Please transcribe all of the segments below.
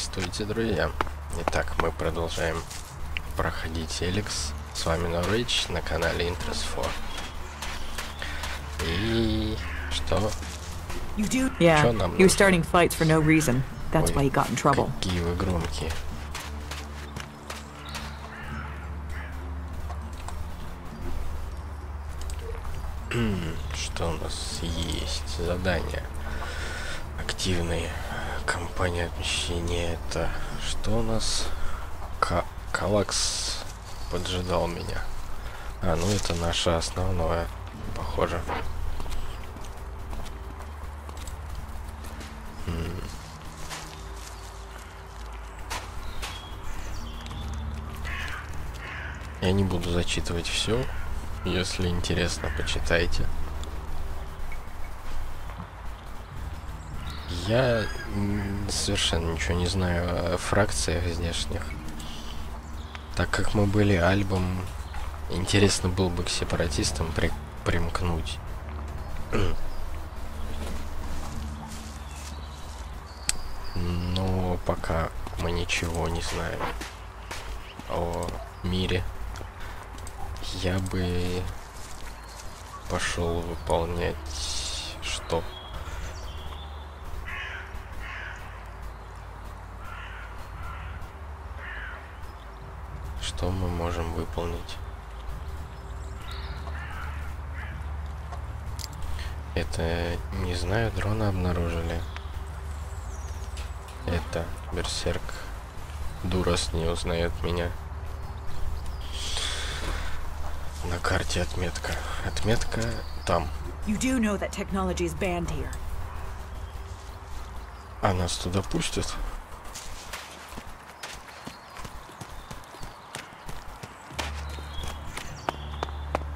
Здравствуйте, друзья! Итак, мы продолжаем проходить Элекс. С вами Доберись на канале interestfor. И что? Yeah, he was starting fights for no reason. That's why he got in trouble. Какие вы громкие. Что у нас есть? Задания. Активные. Компания отмещения. Это что у нас? Элекс поджидал меня. А, ну это наше основное, похоже. Я не буду зачитывать все. Если интересно, почитайте. Я совершенно ничего не знаю о фракциях здешних. Так как мы были альбом, интересно было бы к сепаратистам примкнуть. Но пока мы ничего не знаем о мире. Я бы пошел выполнять что? Что мы можем выполнить? Это, не знаю, дрона обнаружили. Это берсерк. Дурас не узнает меня. На карте отметка. Отметка там. А нас туда пустят?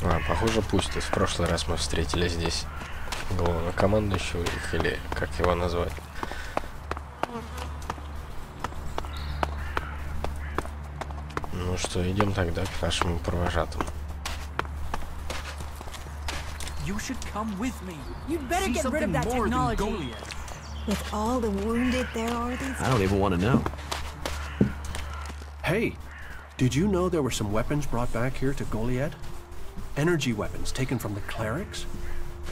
А, похоже, пустят. В прошлый раз мы встретили здесь главнокомандующего их, или как его назвать. Ну что, идем тогда к нашему провожатому. You should come with me. You'd better get rid of that technology. With all the wounded there are these... I don't even want to know. Hey, did you know there were some weapons brought back here to Goliad? Energy weapons taken from the clerics?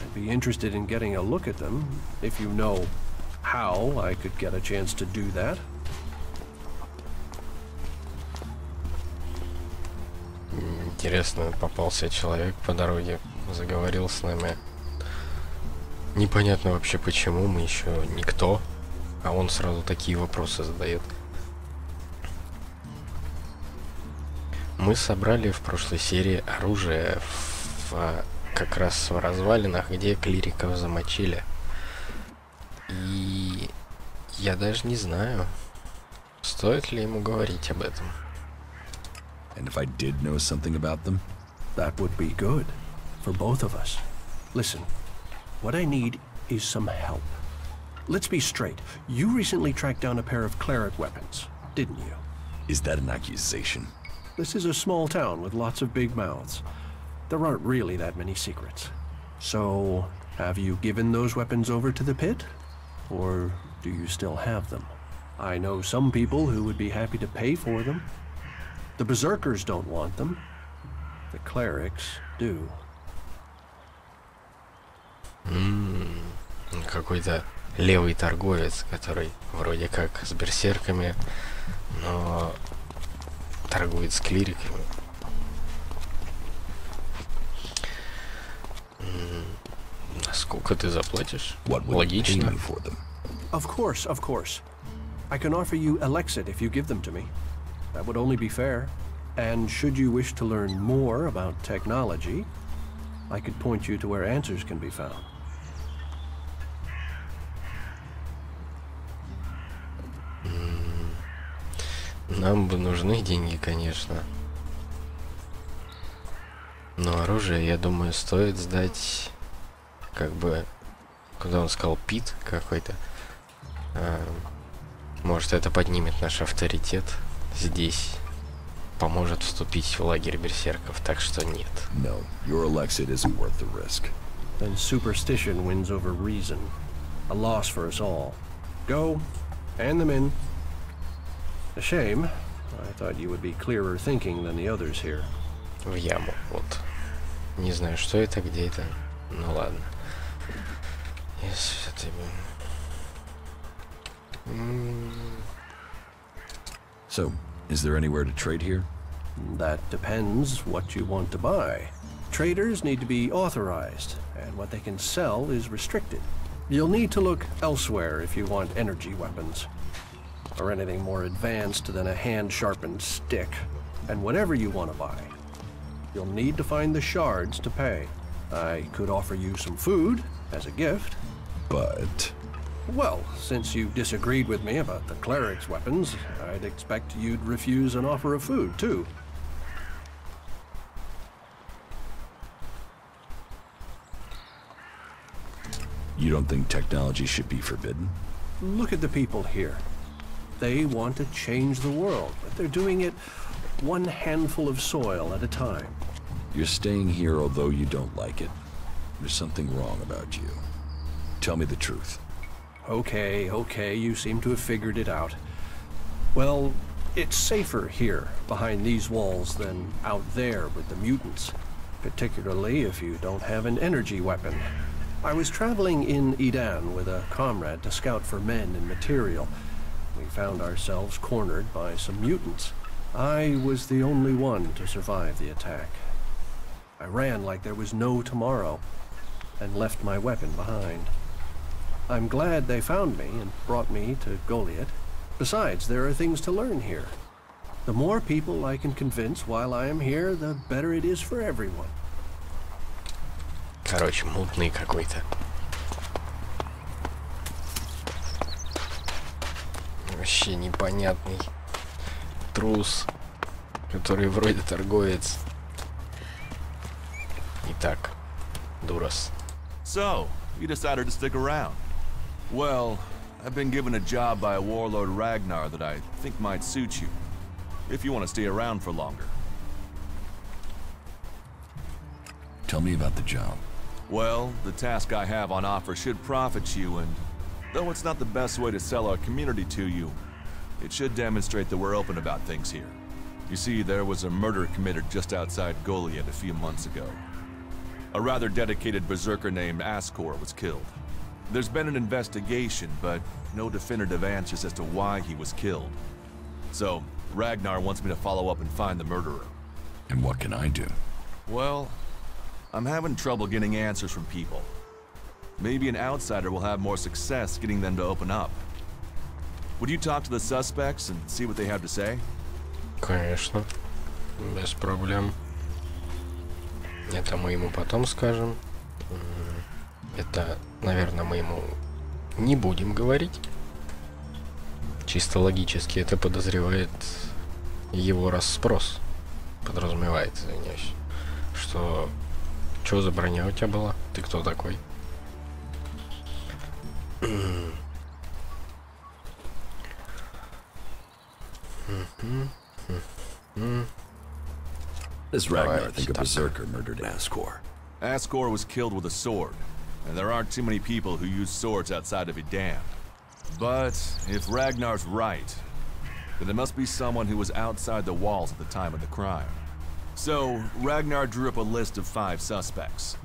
I'd be interested in getting a look at them. If you know how I could get a chance to do that. Интересно, попался человек по дороге, заговорил с нами. Непонятно вообще почему, мы еще никто, а он сразу такие вопросы задает. Мы собрали в прошлой серии оружие как раз в развалинах, где клириков замочили. И я даже не знаю, стоит ли ему говорить об этом. And if I did know something about them? That would be good for both of us. Listen, what I need is some help. Let's be straight. You recently tracked down a pair of cleric weapons, didn't you? Is that an accusation? This is a small town with lots of big mouths. There aren't really that many secrets. So, have you given those weapons over to the pit? Or do you still have them? I know some people who would be happy to pay for them. The berserkers don't want them. The clerics do. Какой-то левый торговец, который вроде как с берсерками, но торгует с клириками. Сколько ты заплатишь? Логично. Of course. I can offer you Elex if you give them to me. That would only be fair. And should you wish to learn more about technology, I could point you to where answers can be found. Нам бы нужны деньги, конечно. Но оружие, я думаю, стоит сдать, как бы, куда он сказал, пит какой-то. Может, это поднимет наш авторитет здесь, поможет вступить в лагерь берсерков, так что нет. No, your Elexit isn't worth the risk. Then superstition wins over reason. A loss for us all. Go, hand them in. A shame. I thought you would be clearer thinking than the others here. В яму, вот. Не знаю, что это, где это. Ну ладно. Если это... So, is there anywhere to trade here? That depends what you want to buy. Traders need to be authorized, and what they can sell is restricted. You'll need to look elsewhere if you want energy weapons, or anything more advanced than a hand-sharpened stick. And whatever you want to buy, you'll need to find the shards to pay. I could offer you some food as a gift. But... Well, since you disagreed with me about the cleric's weapons, I'd expect you'd refuse an offer of food, too. You don't think technology should be forbidden? Look at the people here. They want to change the world, but they're doing it one handful of soil at a time. You're staying here although you don't like it. There's something wrong about you. Tell me the truth. Okay, you seem to have figured it out. Well, it's safer here, behind these walls, than out there with the mutants. Particularly if you don't have an energy weapon. I was traveling in Idan with a comrade to scout for men and material. We found ourselves cornered by some mutants. I was the only one to survive the attack. I ran like there was no tomorrow, and left my weapon behind. I'm glad they found me and brought me to Goliath. Besides, there are things to learn here. The more people I can convince while I am here, the better it is for everyone. Короче, мутный какой-то. Вообще непонятный трус, который вроде торговец. Итак, Дурас. So, you decided to stick around. Well, I've been given a job by a warlord Ragnar that I think might suit you, if you want to stay around for longer. Tell me about the job. Well, the task I have on offer should profit you, and though it's not the best way to sell our community to you, it should demonstrate that we're open about things here. You see, there was a murder committed just outside Goliath a few months ago. A rather dedicated berserker named Ascor was killed. There's been an investigation, but no definitive answers as to why he was killed. So, Ragnar wants me to follow up and find the murderer. And what can I do? Well, I'm having trouble getting answers from people. Maybe an outsider will have more success getting them to open up. Would you talk to the suspects and see what they have to say? Конечно, без проблем. Это мы ему потом скажем. Это, наверное, мы ему не будем говорить. Чисто логически это подозревает его расспрос. Подразумевается, извиняюсь. Что за броня у тебя была? Ты кто такой? Does Ragnar think a berserker murdered Ascor? Ascor was killed with a sword, and there aren't too many people who use swords outside of Idan. But if Ragnar's right, then it must be someone who was outside the walls at the time of the crime. So, Ragnar drew up a list of 5 suspects.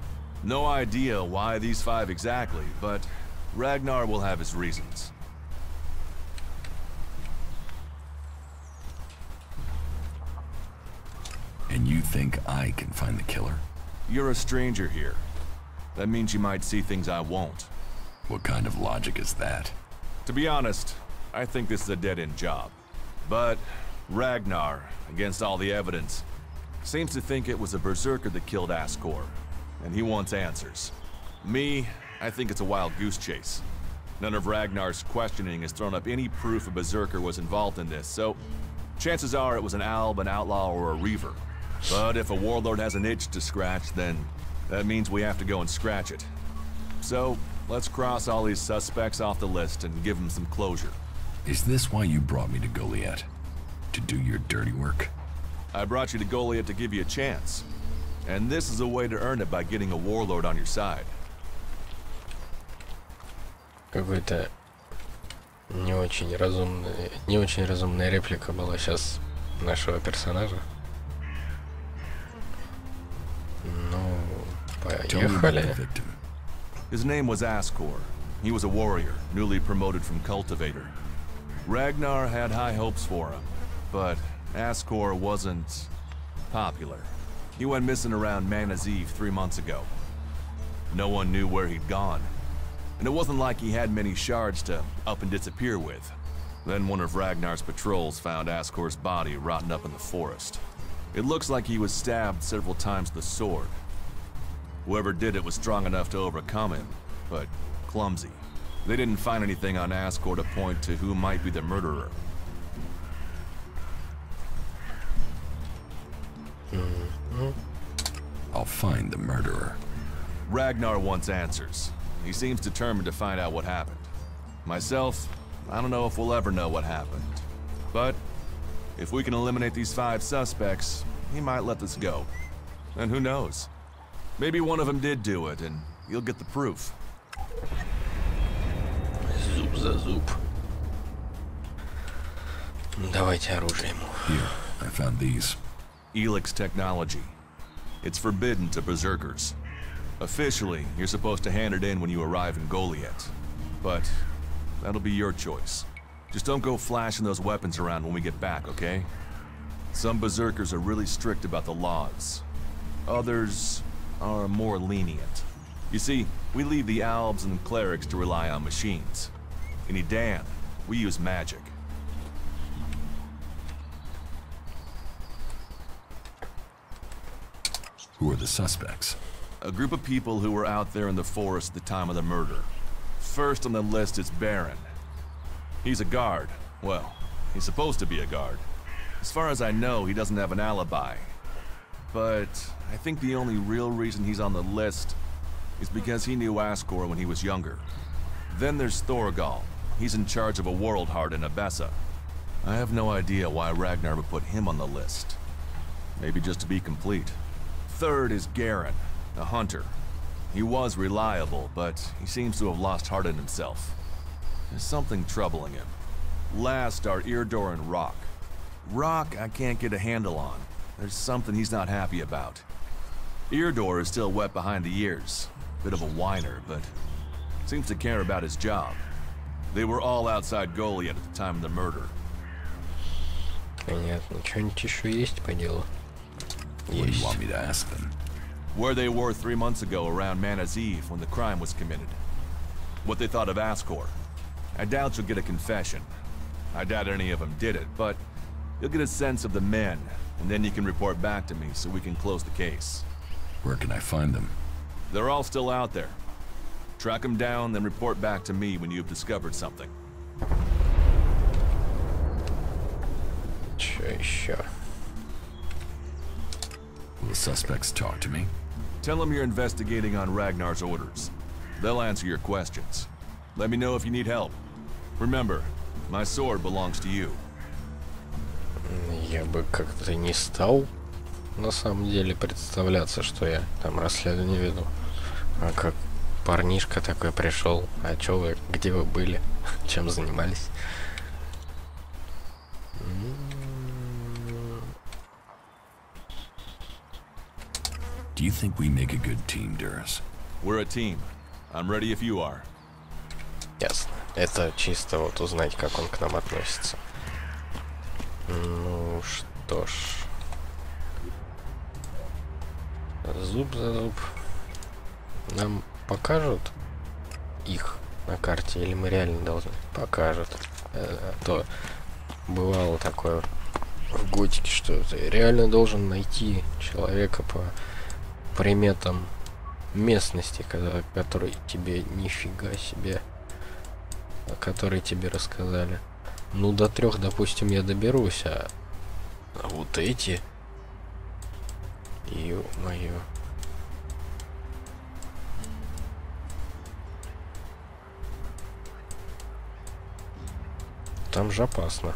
No idea why these 5 exactly, but Ragnar will have his reasons. And you think I can find the killer? You're a stranger here. That means you might see things I won't. What kind of logic is that? To be honest, I think this is a dead-end job. But Ragnar, against all the evidence, seems to think it was a berserker that killed Ascor, and he wants answers. Me, I think it's a wild goose chase. None of Ragnar's questioning has thrown up any proof a berserker was involved in this, so chances are it was an alb, an outlaw, or a reaver. But if a warlord has an itch to scratch, then that means we have to go and scratch it. So, let's cross all these suspects off the list and give them some closure. Is this why you brought me to Goliath? To do your dirty work? I brought you to Goliath to give you a chance. And this is a way to earn it by getting a warlord on your side. Какой-то Не очень разумная реплика была сейчас нашего персонажа. Ну, поехали. His name was Ascor. He was a warrior, newly promoted from cultivator. Ragnar had high hopes for him, but Ascor wasn't popular. He went missing around Mana's Eve 3 months ago. No one knew where he'd gone. And it wasn't like he had many shards to up and disappear with. Then one of Ragnar's patrols found Ascor's body rotten up in the forest. It looks like he was stabbed several times with a sword. Whoever did it was strong enough to overcome him, but clumsy. They didn't find anything on Ascor to point to who might be the murderer. I'll find the murderer. Ragnar wants answers. He seems determined to find out what happened. Myself, I don't know if we'll ever know what happened. But if we can eliminate these 5 suspects, he might let this go. And who knows? Maybe one of them did do it, and you'll get the proof. Зуб за зуб. Давайте оружие ему. Here, I found these. Elex technology. It's forbidden to berserkers. Officially, you're supposed to hand it in when you arrive in Goliath. But that'll be your choice. Just don't go flashing those weapons around when we get back, okay? Some berserkers are really strict about the laws. Others are more lenient. You see, we leave the Albs and clerics to rely on machines. In Edan, we use magic. Who are the suspects? A group of people who were out there in the forest at the time of the murder. First on the list is Baron. He's a guard. Well, he's supposed to be a guard. As far as I know, he doesn't have an alibi. But I think the only real reason he's on the list is because he knew Ascor when he was younger. Then there's Thorgal. He's in charge of a world heart in Abessa. I have no idea why Ragnar would put him on the list. Maybe just to be complete. Third is Garen the Hunter. He was reliable, but he seems to have lost heart in himself. There's something troubling him. Last are Eardor and Rock. Rock I can't get a handle on. There's something he's not happy about. Eardor is still wet behind the ears. Bit of a whiner, but seems to care about his job. They were all outside Goliath at the time of the murder. Понятно. Что-нибудь еще есть по делу? What do you want me to ask them? Where they were 3 months ago around Mana's Eve when the crime was committed. What they thought of Ascor. I doubt you'll get a confession. I doubt any of them did it, but you'll get a sense of the men, and then you can report back to me so we can close the case. Where can I find them? They're all still out there. Track them down, then report back to me when you've discovered something. Что еще? Will the suspects talk to me? Tell them you're investigating on Ragnar's orders. They'll answer your questions. Let me know if you need help. Remember, my sword belongs to you. Я бы как-то не стал на самом деле представляться, что я там расследование веду. А как парнишка такой пришел, а чё вы, где вы были, чем занимались? Do you think we make a good team, Duras? We're a team. I'm ready if you are. Ясно. Это чисто вот узнать, как он к нам относится. Ну что ж. Зуб за зуб. Нам покажут их на карте, или мы реально должны? Покажут. А то бывало такое в Готике, что ты реально должен найти человека по приметам местности, которые тебе нифига себе, о которой тебе рассказали. Ну, до 3, допустим, я доберусь, а вот эти... Ё-моё. Там же опасно.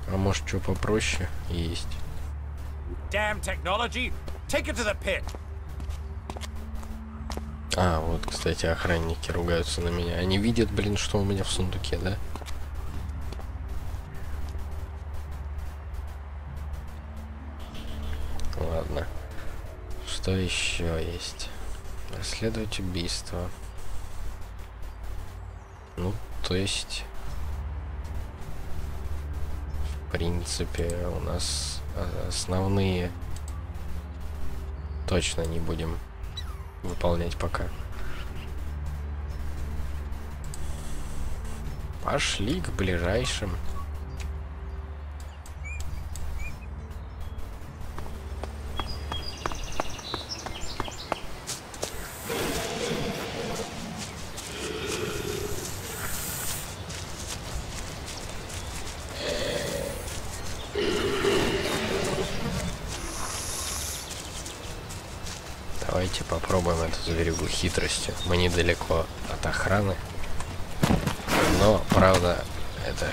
А может, что попроще есть? Damn technology! Take it to the pit! А, вот, кстати, охранники ругаются на меня. Они видят, блин, что у меня в сундуке, да? Ладно. Что еще есть? Расследовать убийство. Ну, то есть... В принципе, у нас основные точно не будем выполнять пока. Пошли к ближайшим. Давайте попробуем эту зверюгу хитростью. Мы недалеко от охраны. Но, правда, эта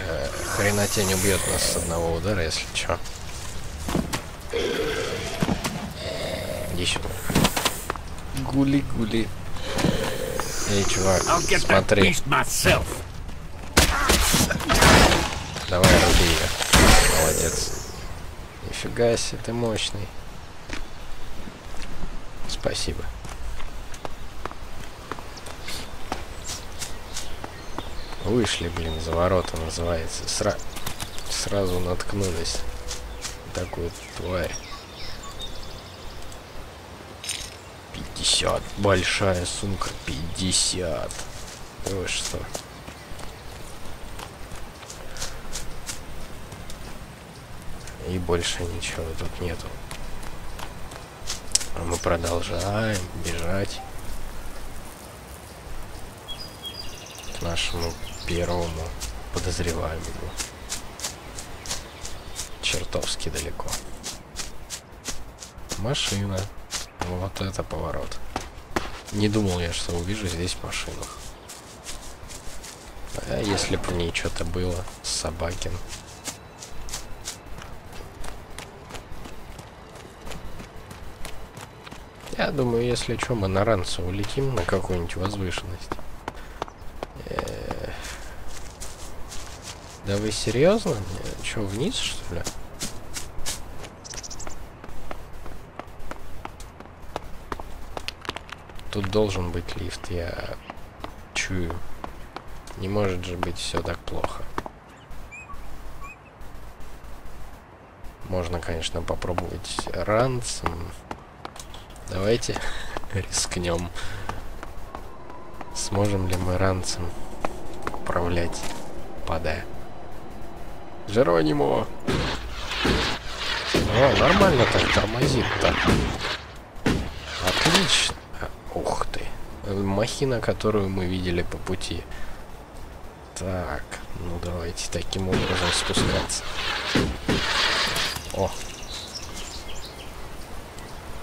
хренотень убьет нас с одного удара, если чё. Иди сюда. Гули-гули. Эй, чувак, смотри. Давай, руби ее. Молодец. Нифига себе, ты мощный. Спасибо. Вышли, блин, за ворота называется. Сразу наткнулись на такую тварь. 50. Большая сумка. 50. Вы что? И больше ничего тут нету. А мы продолжаем бежать к нашему первому подозреваемому. Чертовски далеко. Машина. Вот это поворот. Не думал я, что увижу здесь машину. А если бы в ней что-то было, Собакин. Я думаю, если что, мы на ранце улетим на какую-нибудь возвышенность. Да вы серьезно? Что, вниз, что ли? Тут должен быть лифт, я чую. Не может же быть все так плохо. Можно, конечно, попробовать ранцем. Давайте рискнем. Сможем ли мы ранцем управлять, падая? Жеронимо! О, нормально так тормозит-то. Отлично. Ух ты. Махина, которую мы видели по пути. Так, ну давайте таким образом спускаться. О.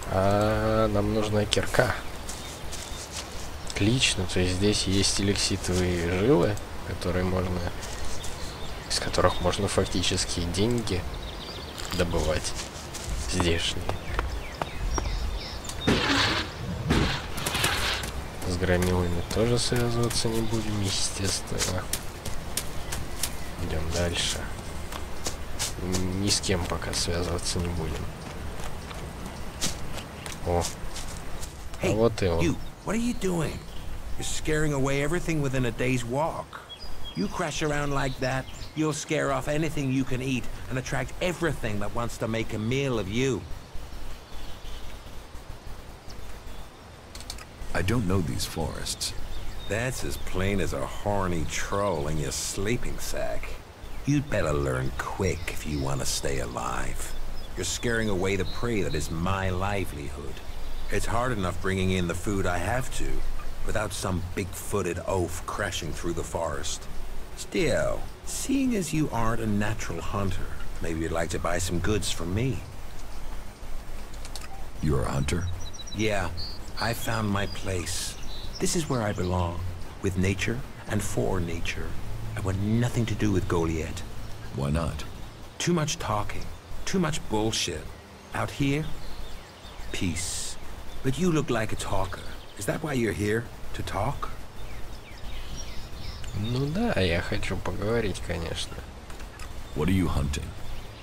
А нам нужна кирка. Отлично, то есть здесь есть элекситовые жилы, которые можно, из которых можно фактически деньги добывать здешние. С громилами тоже связываться не будем, естественно. Идем дальше. Ни с кем пока связываться не будем. О, а вот и он. You, what are you doing? You're scaring away everything within a day's walk. You crash around like that, you'll scare off anything you can eat and attract everything that wants to make a meal of you. I don't know these forests. That's as plain as a horny troll in your sleeping sack. You'd better learn quick if you want to stay alive. You're scaring away the prey that is my livelihood. It's hard enough bringing in the food I have to, without some big-footed oaf crashing through the forest. Still, seeing as you aren't a natural hunter, maybe you'd like to buy some goods from me. You're a hunter? Yeah, I found my place. This is where I belong, with nature and for nature. I want nothing to do with Goliath. Why not? Too much talking, too much bullshit. Out here, peace. But you look like a talker. Is that why you're here? To talk? Ну да, я хочу поговорить, конечно. What are you hunting?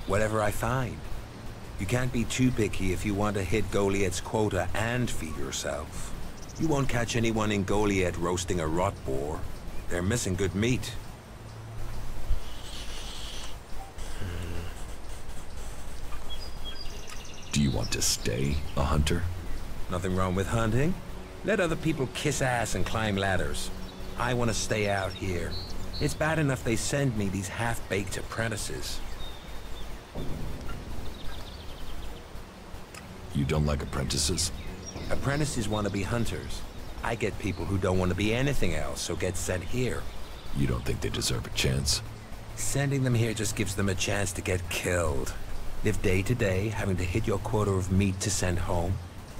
Whatever I find. You can't be too picky if you want to hit Goliath's quota and feed yourself. You won't catch anyone in Goliath roasting a rot boar. They're missing good meat. Do you want to stay a hunter? Nothing wrong with hunting. Let other people kiss ass and climb ladders. I want to stay out here. It's bad enough they send me these half-baked apprentices. You don't like apprentices? Apprentices want to be hunters. I get people who don't want to be anything else, so get sent here. You don't think they deserve a chance? Sending them here just gives them a chance to get killed. Live day to day, having to hit your quota of meat to send home,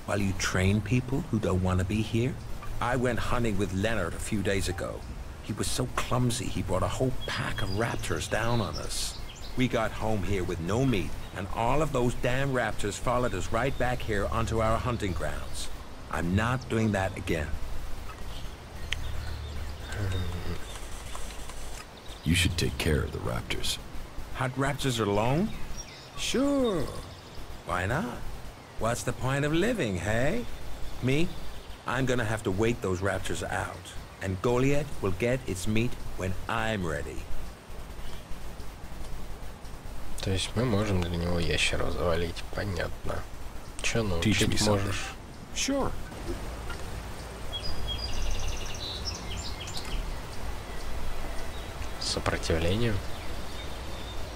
while you train people who don't want to be here? I went hunting with Leonard a few days ago. He was so clumsy he brought a whole pack of raptors down on us. We got home here with no meat, and all of those damn raptors followed us right back here onto our hunting grounds. I'm not doing that again. You should take care of the raptors. Hunt raptors alone? Sure. Why not? What's the point of living, hey? Me? I'm gonna have to wait those raptors out. And Goliath will get its meat when I'm ready. То есть мы можем для него ящера завалить, понятно. Чё научить можешь? Sure. Сопротивлению?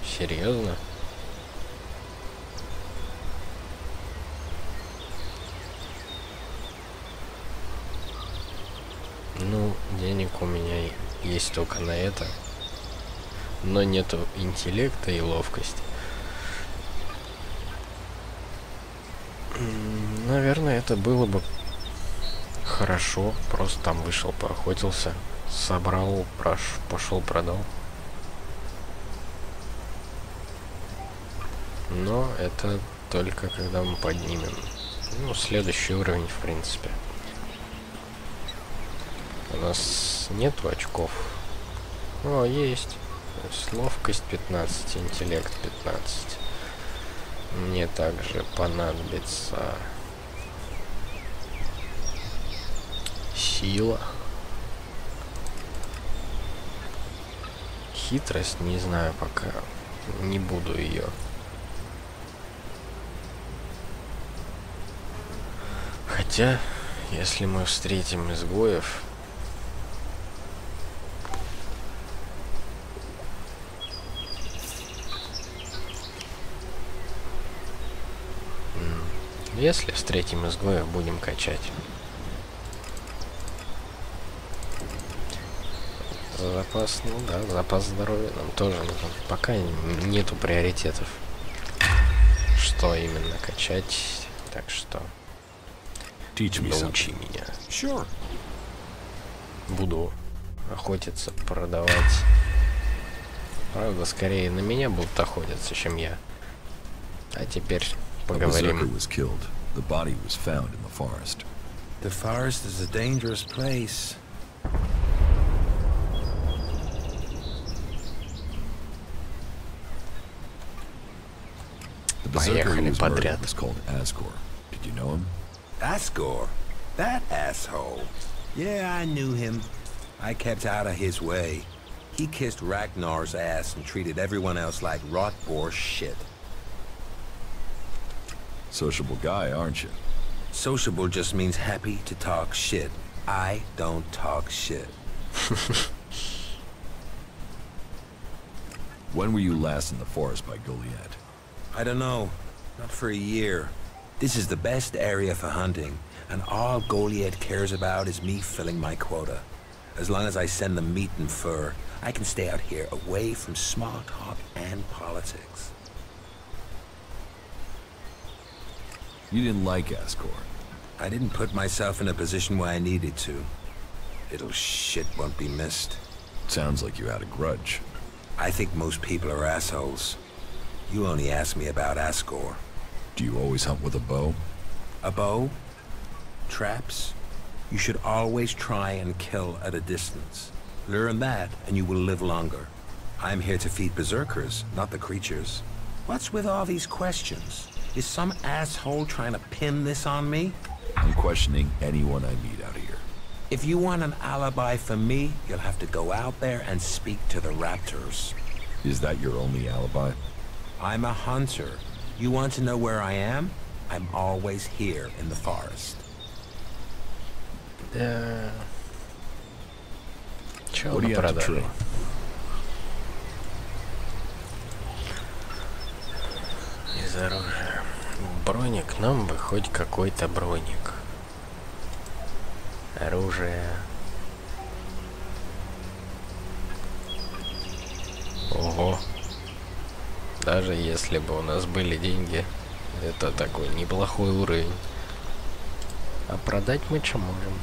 Серьезно? Ну, денег у меня есть только на это. Но нету интеллекта и ловкости. Наверное, это было бы хорошо. Просто там вышел, поохотился, собрал, пошел, продал. Но это только когда мы поднимем. Ну, следующий уровень, в принципе. У нас нету очков. О, есть. То есть ловкость 15, интеллект 15. Мне также понадобится сила. Хитрость, не знаю пока. Не буду ее. Хотя, если мы встретим изгоев... Если встретим изгоев, будем качать. Запас, ну да, запас здоровья нам тоже нужен. Пока нету приоритетов, что именно качать. Так что научи меня. Sure. Буду охотиться, продавать. Правда, скорее на меня будут охотиться, чем я. А теперь поговорим. The body was found in the forest. The forest is a dangerous place. The berserker who was murdered was called Asgore. Did you know him? Asgore? That asshole. Yeah, I knew him. I kept out of his way. He kissed Ragnar's ass and treated everyone else like rot boar shit. Sociable guy, aren't you? Sociable just means happy to talk shit. I don't talk shit. When were you last in the forest by Goliath? I don't know. Not for a year. This is the best area for hunting, and all Goliath cares about is me filling my quota. As long as I send them meat and fur, I can stay out here away from small talk and politics. You didn't like Asgore. I didn't put myself in a position where I needed to. Little shit won't be missed. Sounds like you had a grudge. I think most people are assholes. You only asked me about Asgore. Do you always hunt with a bow? A bow? Traps? You should always try and kill at a distance. Learn that, and you will live longer. I'm here to feed berserkers, not the creatures. What's with all these questions? Is some asshole trying to pin this on me? I'm questioning anyone I meet out here. If you want an alibi for me, you'll have to go out there and speak to the raptors. Is that your only alibi? I'm a hunter. You want to know where I am? I'm always here in the forest. What do you have to trade? Из оружия. Броник, нам бы хоть какой-то броник. Оружие. Ого. Даже если бы у нас были деньги, это такой неплохой уровень. А продать мы что можем?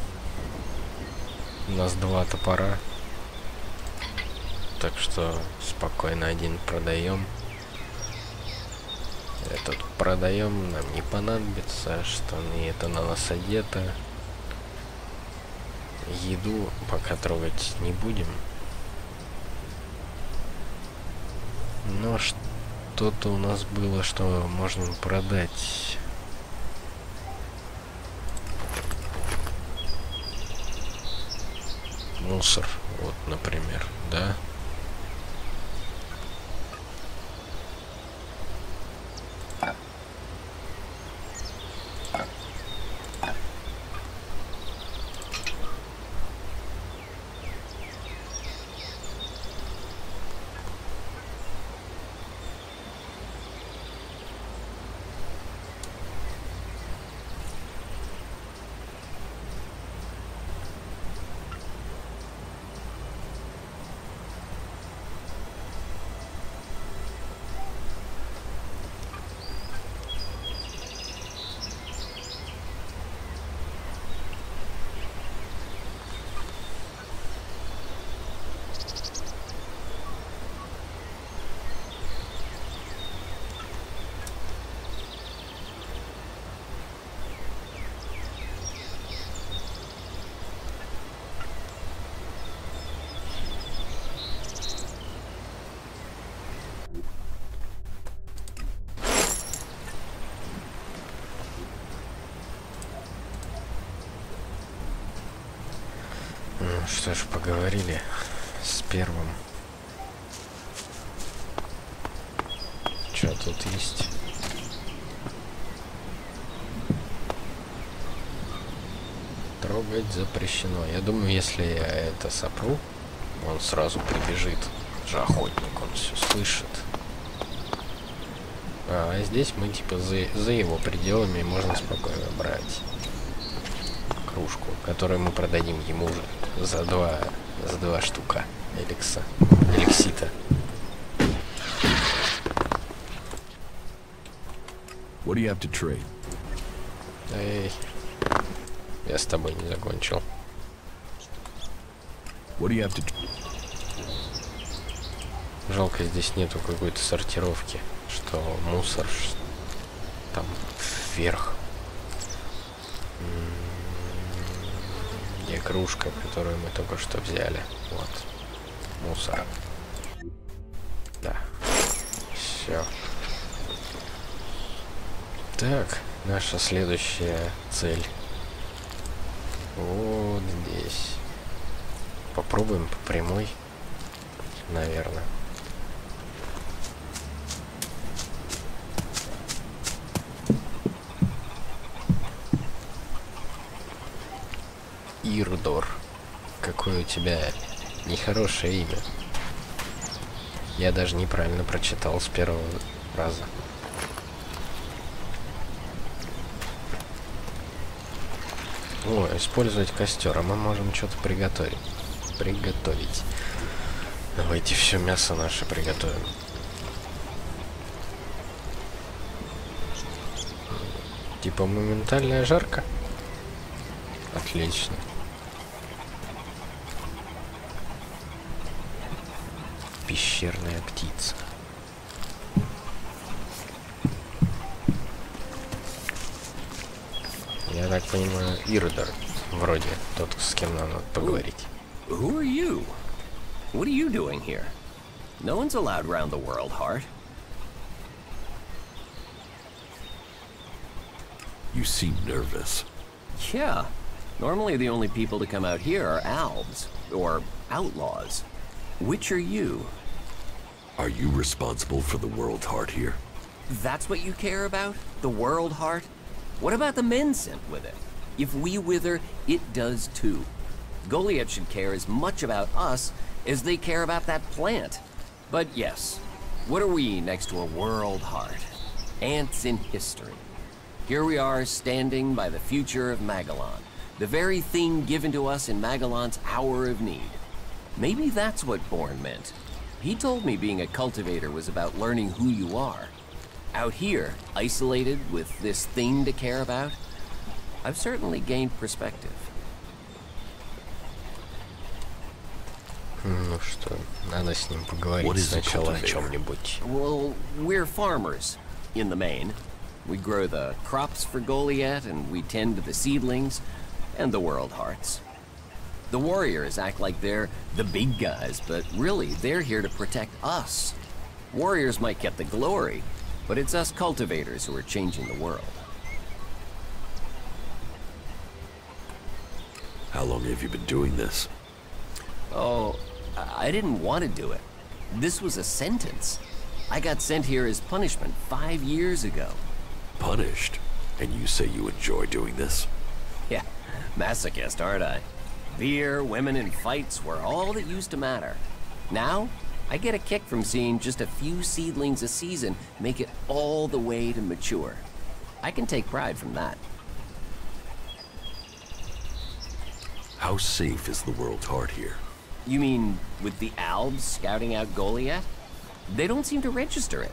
У нас 2 топора. Так что спокойно один продаем. Этот продаем, нам не понадобится. Штаны, это на нас одето. Еду пока трогать не будем. Но что-то у нас было, что можно продать. Мусор, вот, например, да? Что ж, поговорили с первым. Что тут есть? Трогать запрещено. Я думаю, если я это сопру, он сразу прибежит. Же охотник, он все слышит. А здесь мы типа за его пределами, можно спокойно брать кружку, которую мы продадим ему уже за два штука Элекса. Элексита. What do you have to trade? Эй, я с тобой не закончил. What do you have to... Жалко, здесь нету какой-то сортировки, что мусор там вверх. Где кружка, которую мы только что взяли? Вот. Мусор. Да. Все. Так, наша следующая цель. Вот здесь. Попробуем по прямой. Наверное. Ирдор. Какое у тебя нехорошее имя. Я даже неправильно прочитал с первого раза. О, использовать костер, а мы можем что-то приготовить. Давайте все мясо наше приготовим. Типа моментальная жарка? Отлично. Пещерная птица. Я так понимаю, Ирдор Вроде тот, с кем нам надо поговорить. Who are you? What are you doing here? No one's allowed round the world, Heart. You seem nervous. Yeah. Normally the only people to come out here are albs, or outlaws. Which are you? Are you responsible for the world, Heart, here? That's what you care about? The world, Heart? What about the men sent with it? If we wither, it does too. Goliath should care as much about us as they care about that plant. But yes, what are we next to a world, Heart? Ants in history. Here we are standing by the future of Magellan, the very thing given to us in Magellan's hour of need. Maybe that's what Bourne meant. He told me being a cultivator was about learning who you are. Out here, isolated with this thing to care about, I've certainly gained perspective. Ну что, надо с ним поговорить сначала о чем-нибудь. Well, we're farmers, in the main. We grow the crops for Goliath, and we tend to the seedlings, and the world hearts. The warriors act like they're the big guys, but really, they're here to protect us. Warriors might get the glory, but it's us cultivators who are changing the world. How long have you been doing this? Oh, I didn't want to do it. This was a sentence. I got sent here as punishment 5 years ago. Punished? And you say you enjoy doing this? Yeah, masochist, aren't I? Beer, women, and fights were all that used to matter. Now, I get a kick from seeing just a few seedlings a season make it all the way to mature. I can take pride from that. How safe is the world's heart here? You mean with the Albs scouting out Goliath? They don't seem to register it.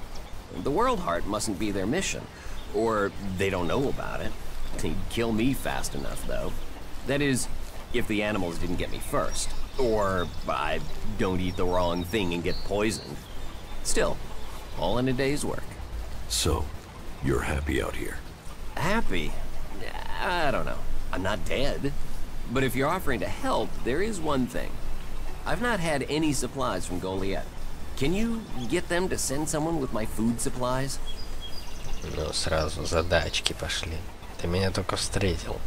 The World Heart mustn't be their mission. Or they don't know about it. They'd kill me fast enough, though. That is, if the animals didn't get me first. Or I don't eat the wrong thing and get poisoned. Still, all in a day's work. So, you're happy out here? Happy? I don't know. I'm not dead. But if you're offering to help, there is one thing. I've not had any supplies from Goliath. Can you get them to send someone with my food supplies? Ну, сразу задачки пошли. Ты меня только встретил.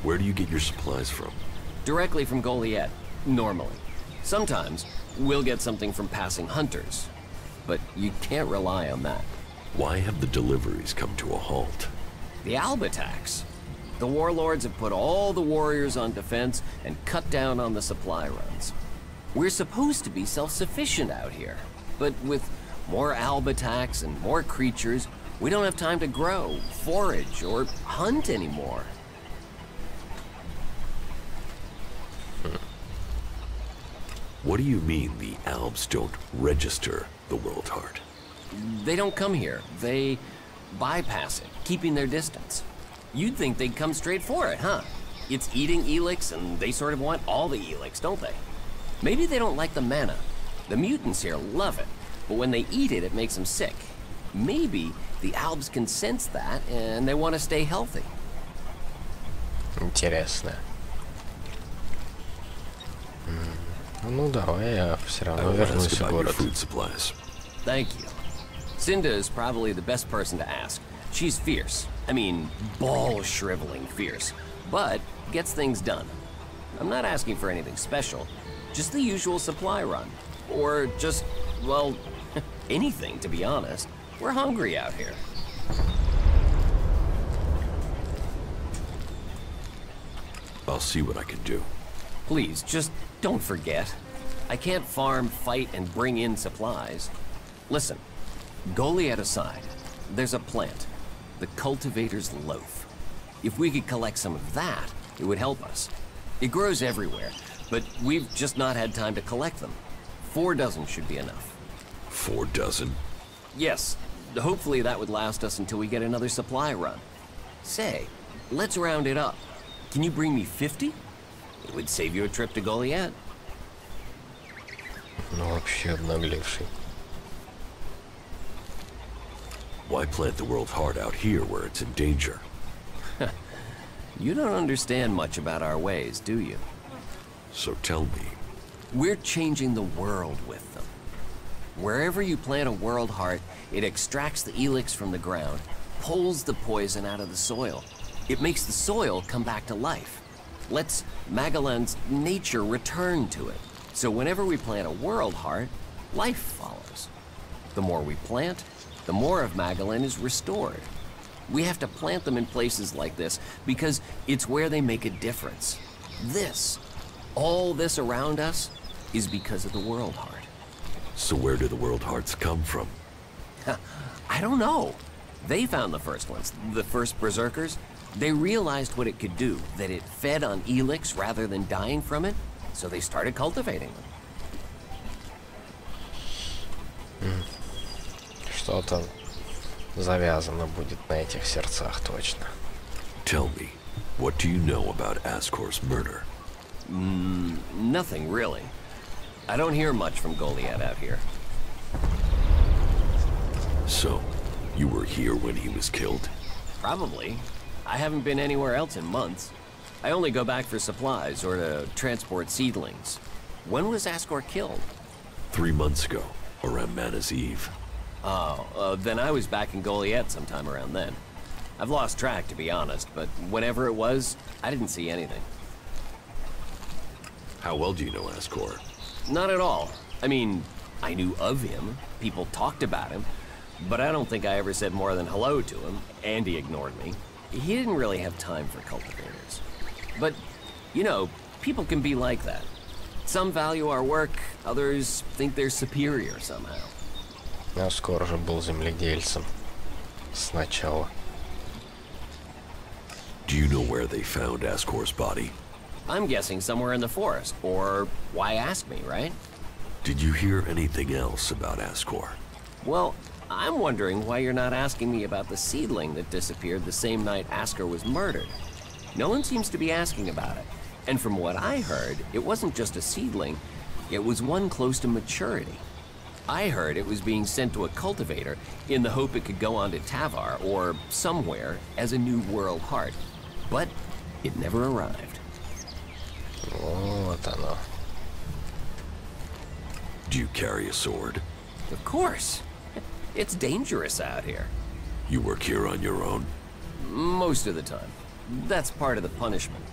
Where do you get your supplies from? Directly from Goliath, normally. Sometimes, we'll get something from passing hunters. But you can't rely on that. Why have the deliveries come to a halt? The Alb attacks. The warlords have put all the warriors on defense and cut down on the supply runs. We're supposed to be self-sufficient out here. But with more Alb attacks and more creatures, we don't have time to grow, forage, or hunt anymore. What do you mean the Albs don't register the World Heart? They don't come here. They bypass it, keeping their distance. You'd think they'd come straight for it, huh? It's eating Elex, and they sort of want all the Elex, don't they? Maybe they don't like the mana. The mutants here love it, but when they eat it, it makes them sick. Maybe the Albs can sense that, and they want to stay healthy. Интересно. Ну давай, я все равно вернусь в город. Thank you. Cinda is probably the best person to ask. She's fierce. I mean, ball-shriveling fierce. But gets things done. I'm not asking for anything special. Just the usual supply run. Or just, well, anything, to be honest. We're hungry out here. I'll see what I can do. Please, just don't forget. I can't farm, fight, and bring in supplies. Listen, Goliath aside, there's a plant, the cultivator's loaf. If we could collect some of that, it would help us. It grows everywhere, but we've just not had time to collect them. 4 dozen should be enough. 4 dozen? Yes, hopefully that would last us until we get another supply run. Say, let's round it up. Can you bring me 50? It would save you a trip to Goliath. Ну, вообще обнаглевший. Why plant the world's heart out here where it's in danger? You don't understand much about our ways, do you? So tell me. We're changing the world with them. Wherever you plant a world heart, it extracts the Elex from the ground, pulls the poison out of the soil. It makes the soil come back to life. Lets Magellan's nature return to it. So whenever we plant a world heart, life follows. The more we plant, the more of Magellan is restored. We have to plant them in places like this because it's where they make a difference. This, all this around us, is because of the world heart. So where do the world hearts come from? I don't know. They found the first ones, the first berserkers. They realized what it could do, that it fed on Elex rather than dying from it, so they started cultivating them. Что-то завязано будет на этих сердцах точно. Tell me, what do you know about Ascor's murder? Nothing really. I don't hear much from Goliath out here. So, you were here when he was killed? Probably. I haven't been anywhere else in months. I only go back for supplies or to transport seedlings. When was Ascor killed? 3 months ago, around Mana's Eve. Oh, then I was back in Goliath sometime around then. I've lost track, to be honest, but whenever it was, I didn't see anything. How well do you know Ascor? Not at all. I mean, I knew of him, people talked about him, but I don't think I ever said more than hello to him, and he ignored me. He didn't really have time for cultivators. But, you know, people can be like that. Some value our work, others think they're superior somehow. Ascor же был земледельцем сначала. Do you know where they found Ascor's body? I'm guessing somewhere in the forest, or why ask me, right? Did you hear anything else about Ascor? Well, I'm wondering why you're not asking me about the seedling that disappeared the same night Ascor was murdered. No one seems to be asking about it. And from what I heard, it wasn't just a seedling, it was one close to maturity. I heard it was being sent to a cultivator in the hope it could go on to Tavar or somewhere as a new world heart. But it never arrived. Вот оно. Do you carry a sword? Of course. It's dangerous out here. You work here on your own? Most of the time. That's part of the punishment.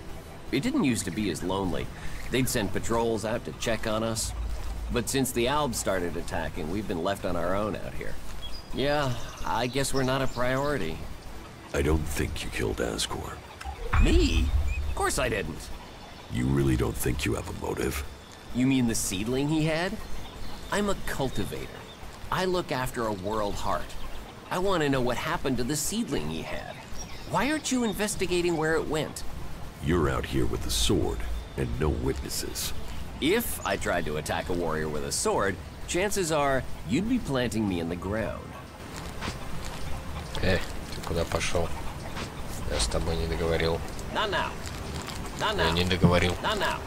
It didn't used to be as lonely. They'd send patrols out to check on us. But since the Albs started attacking, we've been left on our own out here. Yeah, I guess we're not a priority. I don't think you killed Ascor. Me? Of course I didn't. You really don't think you have a motive? You mean the seedling he had? I'm a cultivator. I look after a world heart. I want to know what happened to the seedling he had. Why aren't you investigating where it went? You're out here with a sword, and no witnesses. If I tried to attack a warrior with a sword, chances are you'd be planting me in the ground. Ты куда пошел? Я с тобой не договорил. Not now. Not now. Я не договорил. Not now.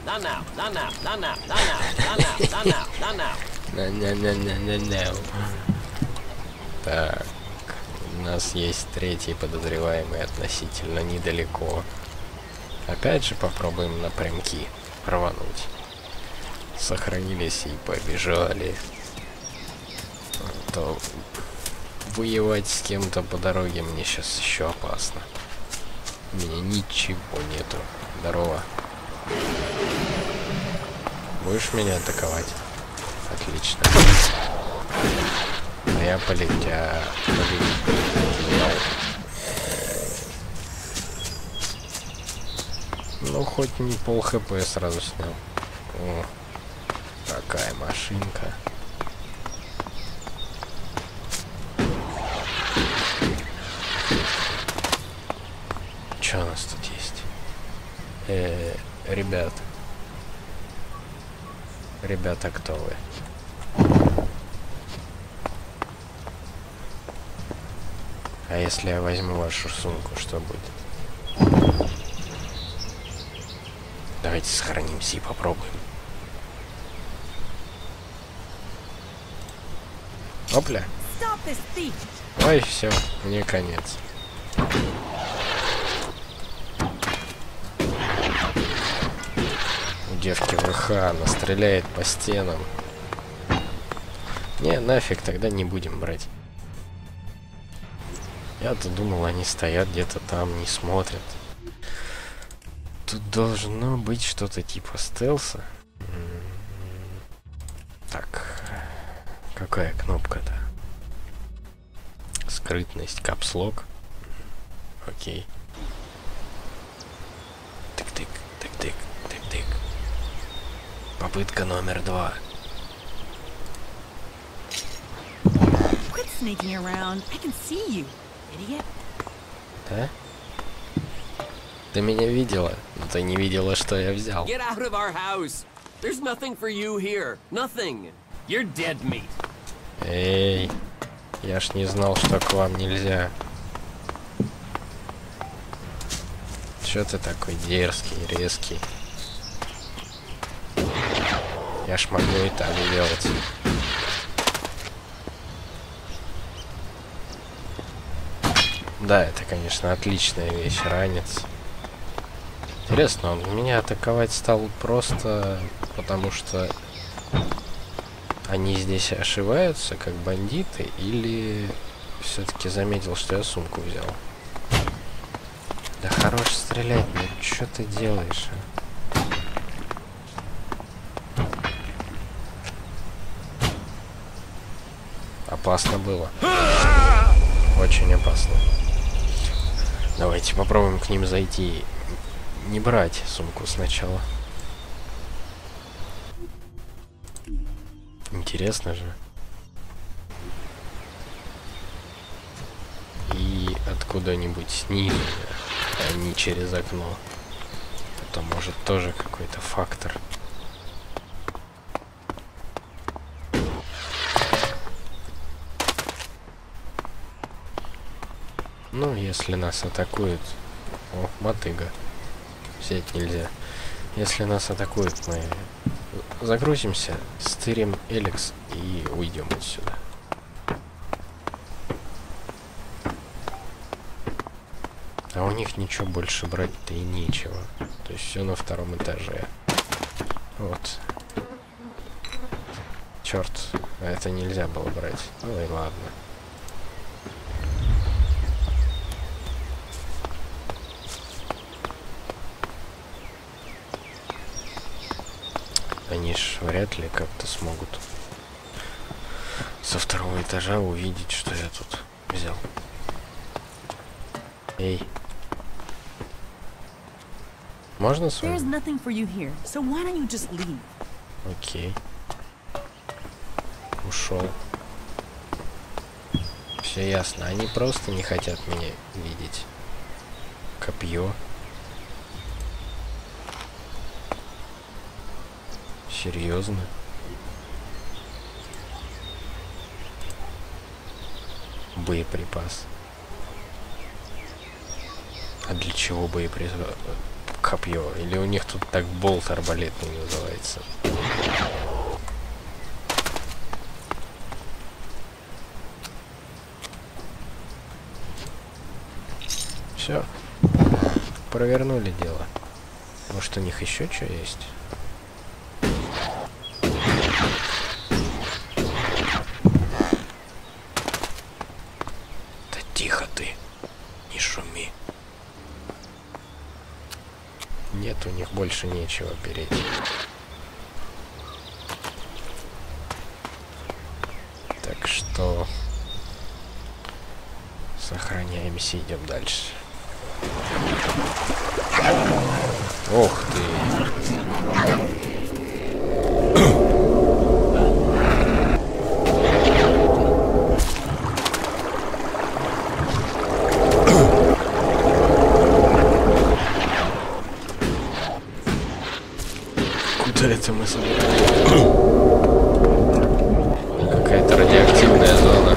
Not now. Not now. Not now. Not now. Not now. Not now. Not now. Не-не-не-не-не. Так, у нас есть третий подозреваемый относительно недалеко. Опять же попробуем напрямки рвануть. Сохранились и побежали. А то воевать с кем-то по дороге мне сейчас еще опасно. У меня ничего нету. Здорово. Будешь меня атаковать? Отлично. А я полетя. Ну, хоть не пол хп сразу снял. О, какая машинка. Что у нас тут есть? Ребят. Ребята, кто вы? А если я возьму вашу сумку, что будет? Давайте сохранимся и попробуем. Опля. Ой, все, мне конец. У девки ВХ, она стреляет по стенам. Не, нафиг, тогда не будем брать. Я-то думал, они стоят где-то там, не смотрят. Тут должно быть что-то типа стелса. Так, какая кнопка-то? Скрытность, капслок. Окей. Тык-тык, тык-тык, тык-тык. Попытка номер 2. Да? Ты меня видела, но ты не видела, что я взял. Get out of our house. There's nothing for you here. Nothing. You're dead meat. Эй, я ж не знал, что к вам нельзя. Чё ты такой дерзкий, резкий? Я ж могу и так делать. Да, это, конечно, отличная вещь, ранец. Интересно, он меня атаковать стал просто потому, что они здесь ошиваются, как бандиты, или все-таки заметил, что я сумку взял? Да хорош стрелять, ну что ты делаешь, а? Опасно было. Очень опасно. Давайте попробуем к ним зайти. Не брать сумку сначала. Интересно же. И откуда-нибудь снизу, а не через окно. Это может тоже какой-то фактор. Ну, если нас атакуют... О, мотыга. Взять нельзя. Если нас атакуют, мы загрузимся, стырим Элекс и уйдем отсюда. А у них ничего больше брать-то и нечего. То есть все на втором этаже. Вот. Черт, это нельзя было брать. Ну и ладно. Они ж вряд ли как-то смогут со второго этажа увидеть, что я тут взял. Эй. Можно с вами? Окей. Ушел. Все ясно. Они просто не хотят меня видеть. Копье. Серьезно? Боеприпас. А для чего боеприпас? Копье. Или у них тут так болт арбалетный называется? Все. Провернули дело. Может, у них еще что есть? Нет, у них больше нечего переть. Так что сохраняемся, идем дальше. Ох ты! Это мы собираем. Какая-то радиоактивная зона.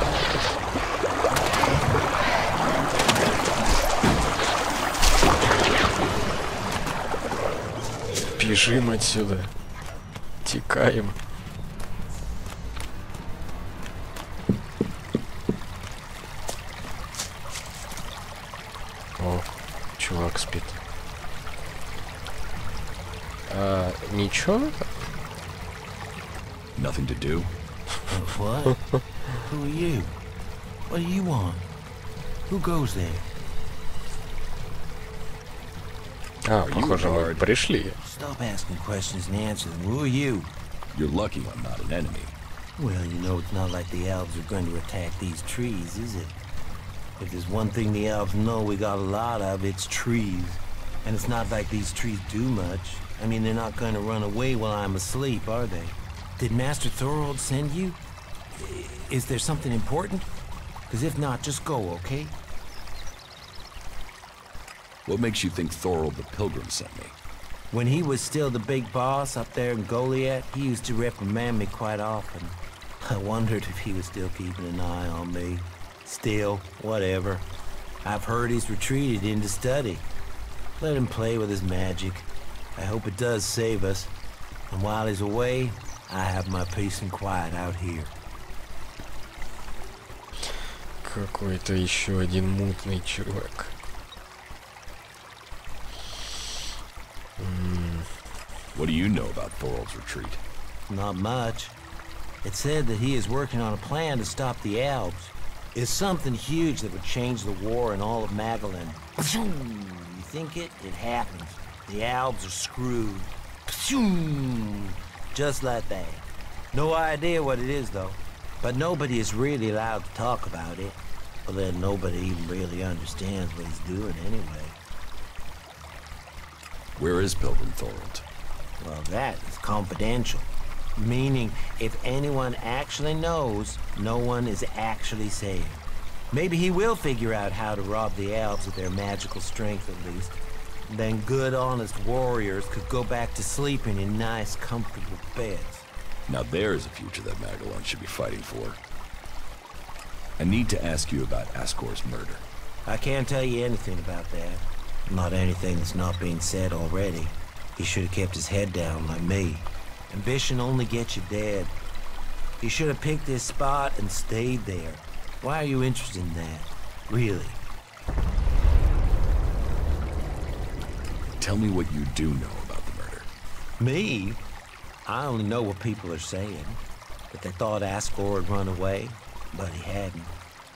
Бежим отсюда. Текаем. Ничего? Nothing to do? What? Who are you? What do you want? Who goes there? А, похоже, мы пришли. Stop asking questions and answer them. Who are you? You're lucky I'm not an enemy. Well, you know it's not like the elves are going to attack these trees, is it? If there's one thing the elves know we got a lot of, it's trees. And it's not like these trees do much. I mean, they're not going to run away while I'm asleep, are they? Did Master Thorold send you? Is there something important? Because if not, just go, okay? What makes you think Thorold the Pilgrim sent me? When he was still the big boss up there in Goliath, he used to reprimand me quite often. I wondered if he was still keeping an eye on me. Still, whatever. I've heard he's retreated into study. Let him play with his magic. I hope it does save us. And while he's away, I have my peace and quiet out here. Какой-то еще один мутный чувак. What do you know about Thorold's retreat? Not much. It said that he is working on a plan to stop the elves. It's something huge that would change the war in all of Magellan. You think it? It happens. The elves are screwed. Just like that. No idea what it is, though. But nobody is really allowed to talk about it. Well, then nobody even really understands what he's doing anyway. Where is Pilgrim Thorold? Well, that is confidential. Meaning, if anyone actually knows, no one is actually safe. Maybe he will figure out how to rob the elves of their magical strength, at least. Then good, honest warriors could go back to sleeping in nice, comfortable beds. Now there's a future that Magellan should be fighting for. I need to ask you about Ascor's murder. I can't tell you anything about that. Not anything that's not being said already. He should have kept his head down like me. Ambition only gets you dead. He should have picked his spot and stayed there. Why are you interested in that? Really? Tell me what you do know about the murder. Me? I only know what people are saying. That they thought Ascor had run away, but he hadn't.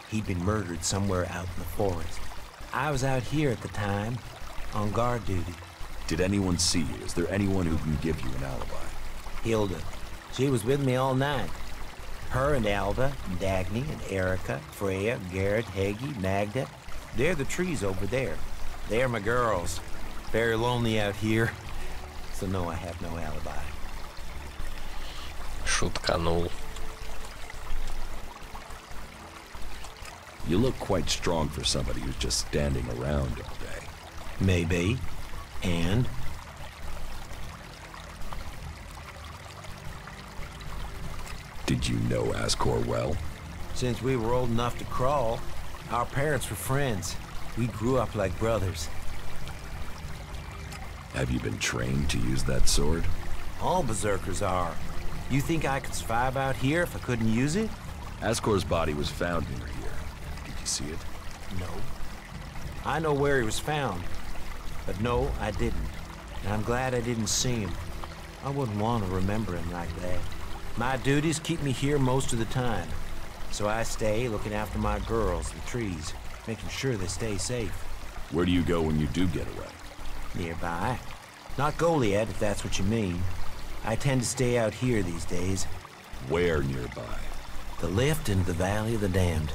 He'd been murdered somewhere out in the forest. I was out here at the time, on guard duty. Did anyone see you? Is there anyone who can give you an alibi? Hilda. She was with me all night. Her and Alva, and Dagny, and Erica, Freya, Garrett, Heggie, Magda. They're the trees over there. They're my girls. Very lonely out here. So no, I have no alibi. Шутканул. You look quite strong for somebody who's just standing around all day. Maybe. And? Did you know Ascor well? Since we were old enough to crawl, our parents were friends. We grew up like brothers. Have you been trained to use that sword? All berserkers are. You think I could survive out here if I couldn't use it? Ascor's body was found near here. Did you see it? No. I know where he was found. But no, I didn't. And I'm glad I didn't see him. I wouldn't want to remember him like that. My duties keep me here most of the time. So I stay looking after my girls, the trees, making sure they stay safe. Where do you go when you do get away? Nearby. Not Goliath, if that's what you mean. I tend to stay out here these days. Where nearby? The lift into the Valley of the Damned.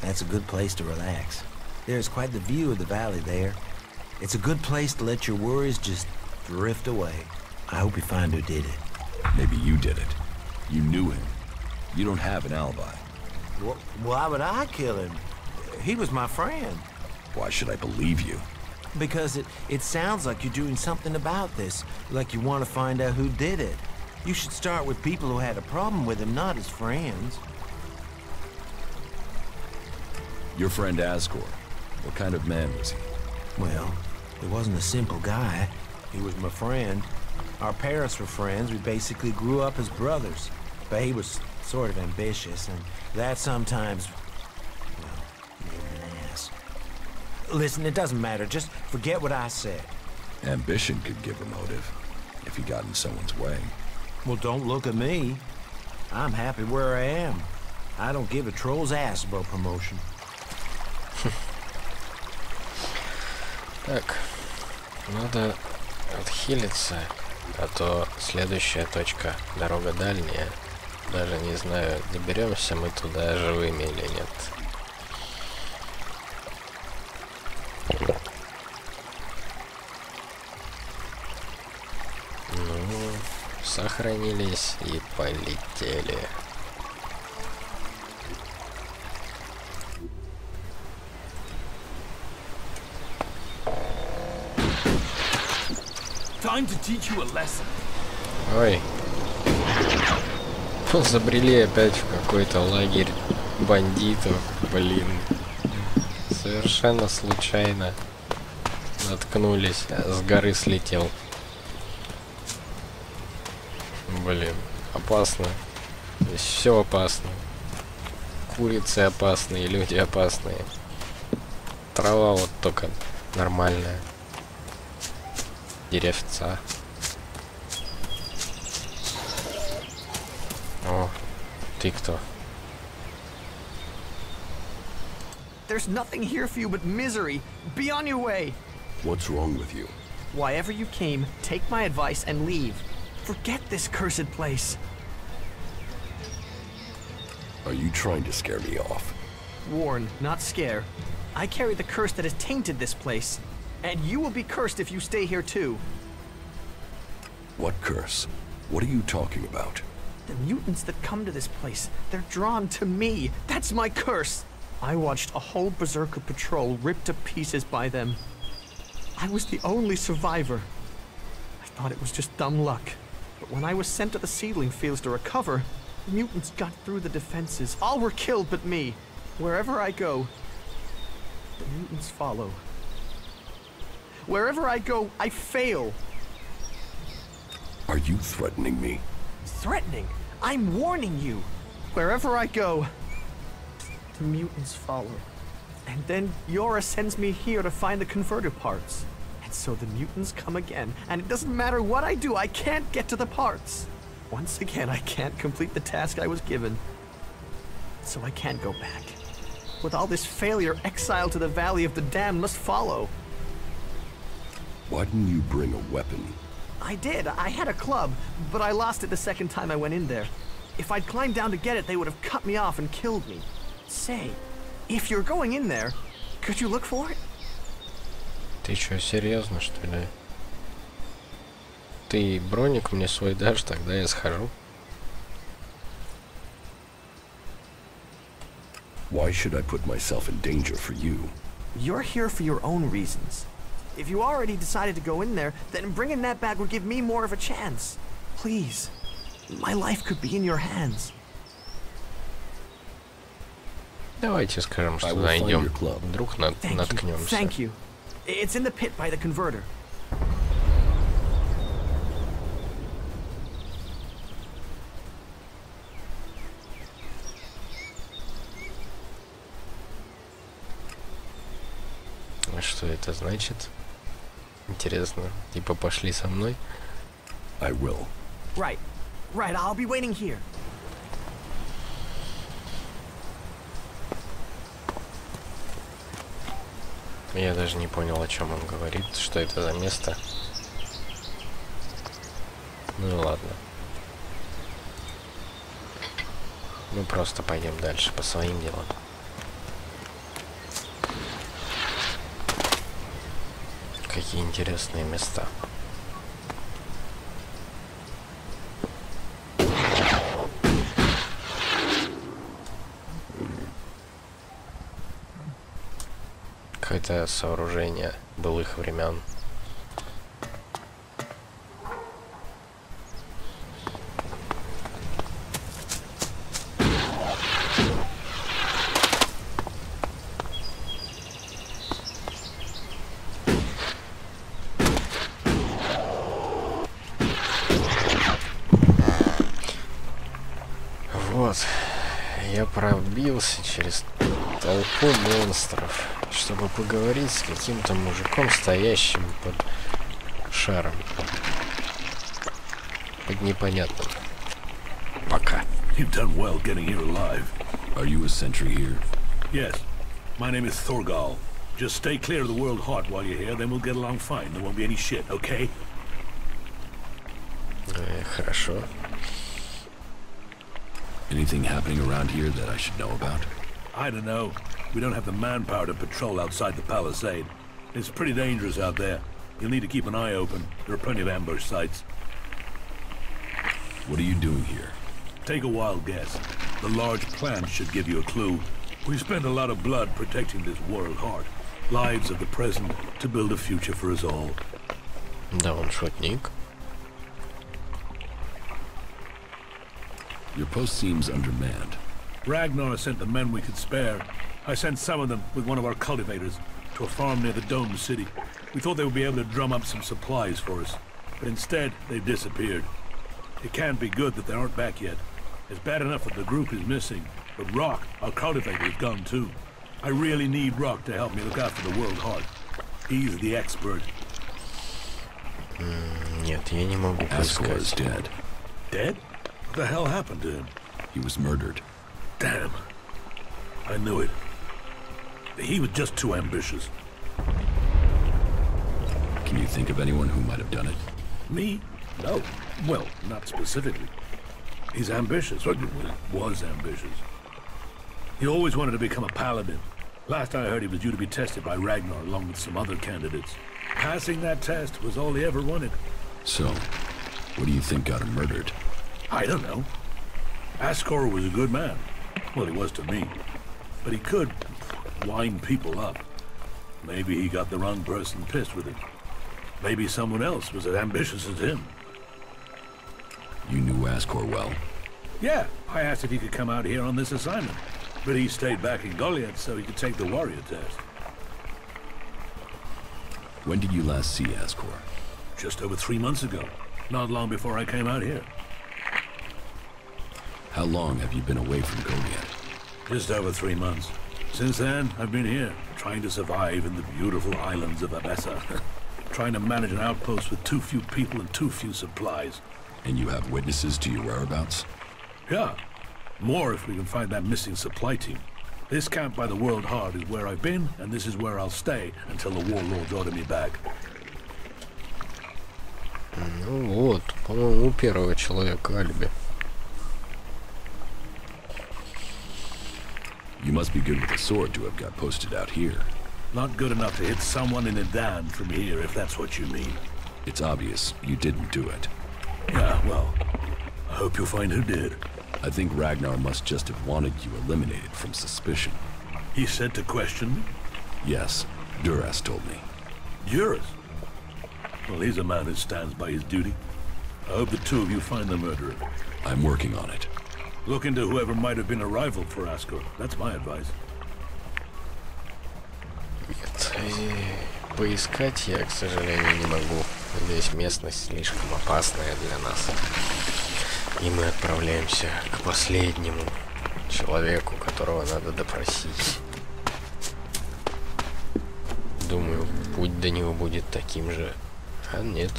That's a good place to relax. There's quite the view of the valley there. It's a good place to let your worries just drift away. I hope you find who did it. Maybe you did it. You knew him. You don't have an alibi. Why would I kill him? He was my friend. Why should I believe you? Because it sounds like you're doing something about this, like you want to find out who did it. You should start with people who had a problem with him, not his friends. Your friend Ascor, what kind of man was he? Well, he wasn't a simple guy. He was my friend. Our parents were friends. We basically grew up as brothers. But he was sort of ambitious, and that sometimes, well, made him an ass. Listen, it doesn't matter. Just forget what I said. Ambition could give a motive. if you got in someone's way. Well, don't look at me. I'm happy where I am. I don't give a troll's ass about promotion. Так, надо отхилиться, а то следующая точка, дорога дальняя. Даже не знаю, доберемся мы туда живыми или нет. Ну, сохранились и полетели. Time to teach you a lesson. Ой. Забрели опять в какой-то лагерь бандитов, блин. Совершенно случайно наткнулись, с горы слетел. Блин, опасно. Здесь все опасно. Курицы опасные, люди опасные. Трава вот только нормальная. Деревца. О, ты кто? There's nothing here for you but misery. Be on your way. What's wrong with you? Why ever you came, take my advice and leave. Forget this cursed place. Are you trying to scare me off? Warn, not scare. I carry the curse that has tainted this place. And you will be cursed if you stay here too. What curse? What are you talking about? The mutants that come to this place, they're drawn to me. That's my curse. I watched a whole berserker patrol ripped to pieces by them. I was the only survivor. I thought it was just dumb luck. But when I was sent to the seedling fields to recover, the mutants got through the defenses. All were killed but me. Wherever I go, the mutants follow. Wherever I go, I fail. Are you threatening me? Threatening? I'm warning you. Wherever I go, the mutants follow. And then Yora sends me here to find the converter parts. And so the mutants come again, and it doesn't matter what I do, I can't get to the parts. Once again, I can't complete the task I was given. So I can't go back. With all this failure, exile to the Valley of the Damned must follow. Why didn't you bring a weapon? I did. I had a club, but I lost it the second time I went in there. If I'd climbed down to get it, they would have cut me off and killed me. Say, if you're going in there, could you look for it? Ты что, серьезно, что ли? Ты броник мне свой дашь, тогда я схожу. Why should I put myself in danger for you? You're here for your own reasons. If you already decided to go in there, then bringing that back would give me more of a chance. Please, my life could be in your hands. Давайте скажем, что найдем. Вдруг наткнемся. Thank you. It's in the pit by the converter. А что это значит? Интересно. Типа пошли со мной? I will. Right. I'll be waiting here. Я даже не понял, о чем он говорит, что это за место. Ну ладно. Мы просто пойдем дальше по своим делам. Какие интересные места. Какое-то сооружение былых времен. Вот, я пробился через толпу монстров, чтобы поговорить с каким-то мужиком, стоящим под шаром. под непонятным. Пока. You've done well getting here alive. Are you a sentry here? Yes. My name is Thorgal. Just stay clear of the World Heart while you're here, then we'll get along fine. There won't be any shit, okay? Хорошо. Anything happening around here that I should know about? I don't know. We don't have the manpower to patrol outside the palisade. It's pretty dangerous out there. You'll need to keep an eye open. There are plenty of ambush sites. What are you doing here? Take a wild guess. The large plan should give you a clue. We spent a lot of blood protecting this World Heart. Lives of the present to build a future for us all. Да, он шутник. Your post seems undermanned. Ragnar sent the men we could spare. I sent some of them with one of our cultivators to a farm near the Dome City. We thought they would be able to drum up some supplies for us, but instead they've disappeared. It can't be good that they aren't back yet. It's bad enough that the group is missing, but Rock, our cultivator, is gone too. I really need Rock to help me look after the World Heart. He's the expert. Нет, я не могу Ascor is dead. Dead? What the hell happened to him? He was murdered. Damn. I knew it. He was just too ambitious. Can you think of anyone who might have done it? Me? No. Well, not specifically. He's ambitious. Or was ambitious. He always wanted to become a paladin. Last I heard, he was due to be tested by Ragnar along with some other candidates. Passing that test was all he ever wanted. So, what do you think got him murdered? I don't know. Ascor was a good man. Well, he was to me. But he could wind people up. Maybe he got the wrong person pissed with him. Maybe someone else was as ambitious as him. You knew Ascor well? Yeah, I asked if he could come out here on this assignment. But he stayed back in Goliath so he could take the warrior test. When did you last see Ascor? Just over 3 months ago. Not long before I came out here. How long have you been away from Goliath? Just over 3 months. Since then, I've been here, trying to survive in the beautiful islands of Abessa. Trying to manage an outpost with too few people and too few supplies. And you have witnesses to your whereabouts? Yeah. More if we can find that missing supply team. This camp by the World Heart is where I've been, and this is where I'll stay until the warlords order me back. Ну вот, по-моему, у первого человека алиби. You must be good with a sword to have got posted out here. Not good enough to hit someone in a dan from here, if that's what you mean. It's obvious you didn't do it. Yeah, well, I hope you'll find who did. I think Ragnar must just have wanted you eliminated from suspicion. He said to question me? Yes, Duras told me. Duras? Well, he's a man who stands by his duty. I hope the two of you find the murderer. I'm working on it. Look into whoever might have been a rival for Ascor. That's my advice. Поискать я, к сожалению, не могу. Здесь местность слишком опасная для нас. И мы отправляемся к последнему человеку, которого надо допросить. Думаю, путь до него будет таким же. А нет.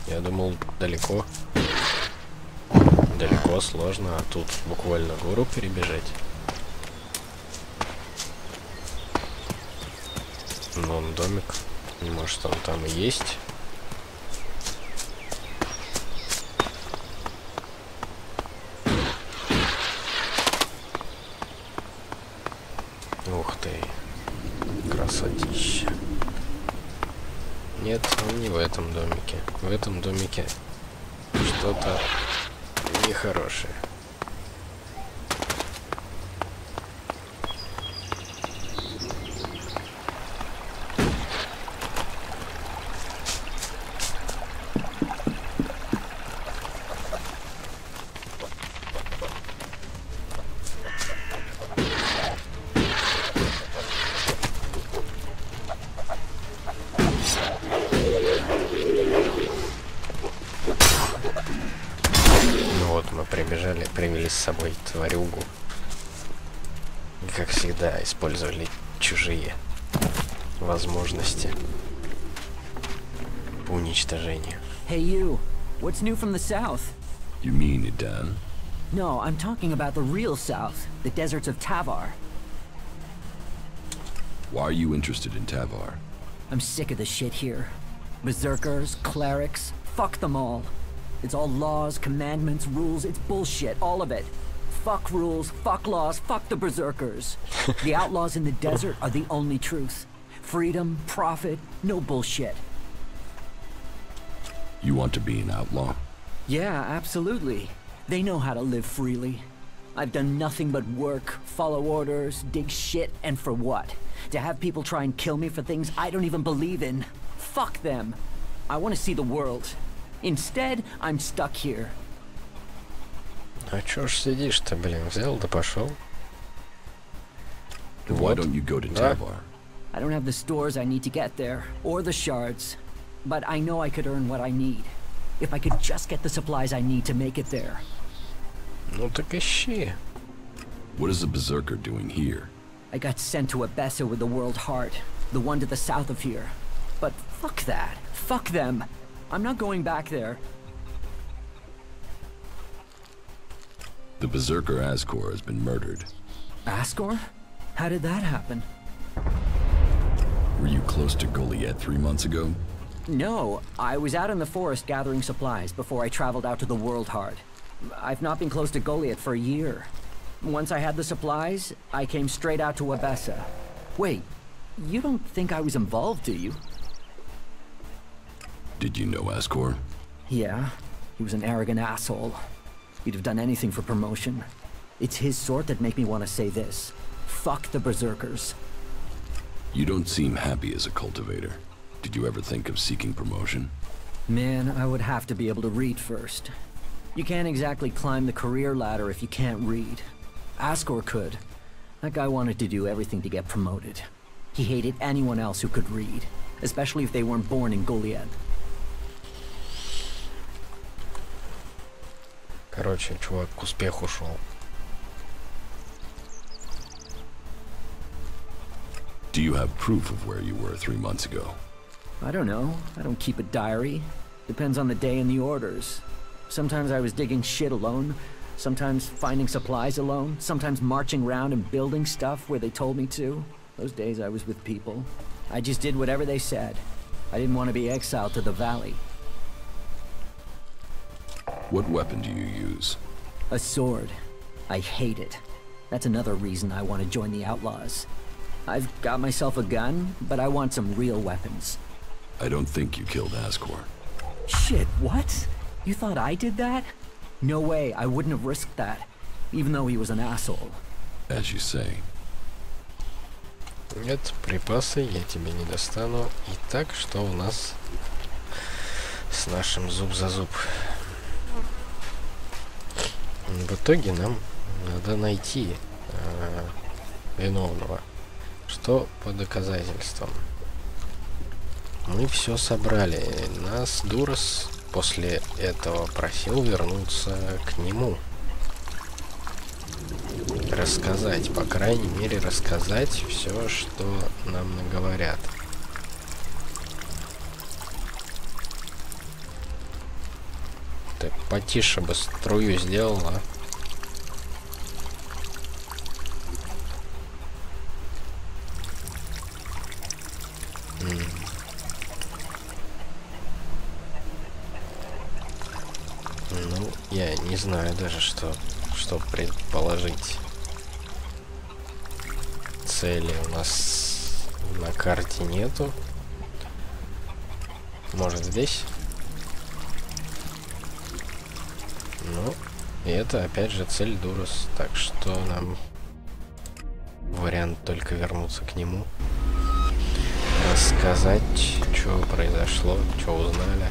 Я думал, далеко. Далеко, сложно, а тут буквально гору перебежать. Ну, он домик. Может, он там и есть. Ух ты. Красотища. Нет, он не в этом домике. В этом домике что-то нехорошее. Привели с собой тварюгу. И, как всегда, использовали чужие возможности по уничтожению. Hey you, what's new from the south? You mean Idan? No, I'm talking about the real south, the deserts of Tavar. Why are you interested in Tavar? I'm sick of the shit here. Berserkers, clerics, fuck them all. It's all laws, commandments, rules, it's bullshit, all of it. Fuck rules, fuck laws, fuck the berserkers. The outlaws in the desert are the only truth. Freedom, profit, no bullshit. You want to be an outlaw? Yeah, absolutely. They know how to live freely. I've done nothing but work, follow orders, dig shit, and for what? To have people try and kill me for things I don't even believe in. Fuck them. I want to see the world. Instead, I'm stuck here. А чё ж сидишь-то, блин? Взял да пошел. Why don't you go to Tavar? I don't have the stores I need to get there, or the shards. But I know I could earn what I need. If I could just get the supplies I need to make it there. Ну так ищи. What is the Berserker doing here? I got sent to Abessa with the World Heart, the one to the south of here. But fuck that. Fuck them. I'm not going back there. The Berserker Ascor has been murdered. Ascor? How did that happen? Were you close to Goliath 3 months ago? No, I was out in the forest gathering supplies before I traveled out to the World Heart. I've not been close to Goliath for a year. Once I had the supplies, I came straight out to Abessa. Wait, you don't think I was involved, do you? Did you know Ascor? Yeah, he was an arrogant asshole. He'd have done anything for promotion. It's his sort that make me want to say this. Fuck the Berserkers. You don't seem happy as a cultivator. Did you ever think of seeking promotion? Man, I would have to be able to read first. You can't exactly climb the career ladder if you can't read. Ascor could. That guy wanted to do everything to get promoted. He hated anyone else who could read, especially if they weren't born in Goliath. Короче, чувак к успеху шел. Do you have proof of where you were 3 months ago? I don't know. I don't keep a diary. Depends on the day and the orders. Sometimes I was digging shit alone. Sometimes finding supplies alone. Sometimes marching around and building stuff where they told me to. Those days I was with people. I just did whatever they said. I didn't want to be exiled to the valley. What weapon do you use? A sword. I hate it. That's another reason I want to join the outlaws. I've got myself a gun, but I want some real weapons. I don't think you killed Ascor. Shit, what? You thought I did that? No way, I wouldn't have risked that, even though he was an asshole. As you say. Нет, припасы я тебе не достану. Итак, что у нас с нашим зуб за зуб? В итоге нам надо найти виновного. Что по доказательствам? Мы все собрали. Нас Дурос после этого просил вернуться к нему. Рассказать, по крайней мере, рассказать все, что нам наговорят. Так, потише бы струю сделала. Ну, я не знаю даже, что предположить. Цели у нас на карте нету. Может, здесь? Ну, и это опять же цель Дурос. Так что нам вариант только вернуться к нему. Рассказать, что произошло, что узнали.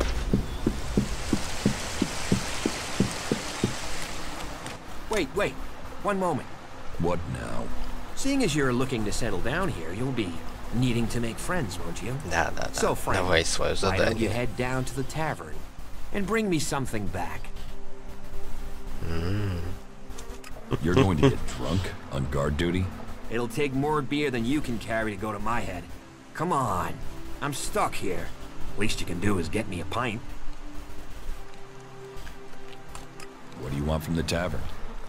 Wait. One moment. What now? Seeing as you're looking to settle down here, you'll be needing to make friends, won't you? Да. So, Frank, давай свое why don't you задание. head down to the tavern and bring me something back? You're going to get drunk on guard duty? It'll take more beer than you can carry to go to my head. Come on. I'm stuck here. Least you can do is get me a pint. want from the tavern?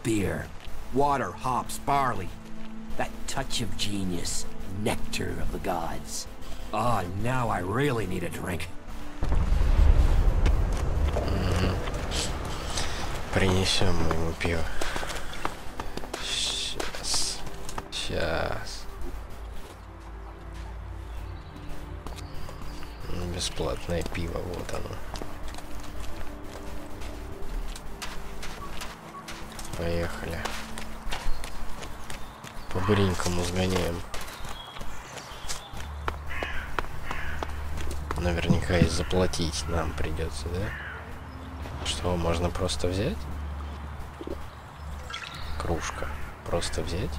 Beer, water, hops, barley. That touch of genius, nectar of the gods. Oh, now I really need a drink. Принесем ему пиво. Сейчас. Бесплатное пиво, вот оно. Поехали. По-быренькому сгоняем. Наверняка и заплатить нам придется, да? Что, можно просто взять? Кружка. Просто взять?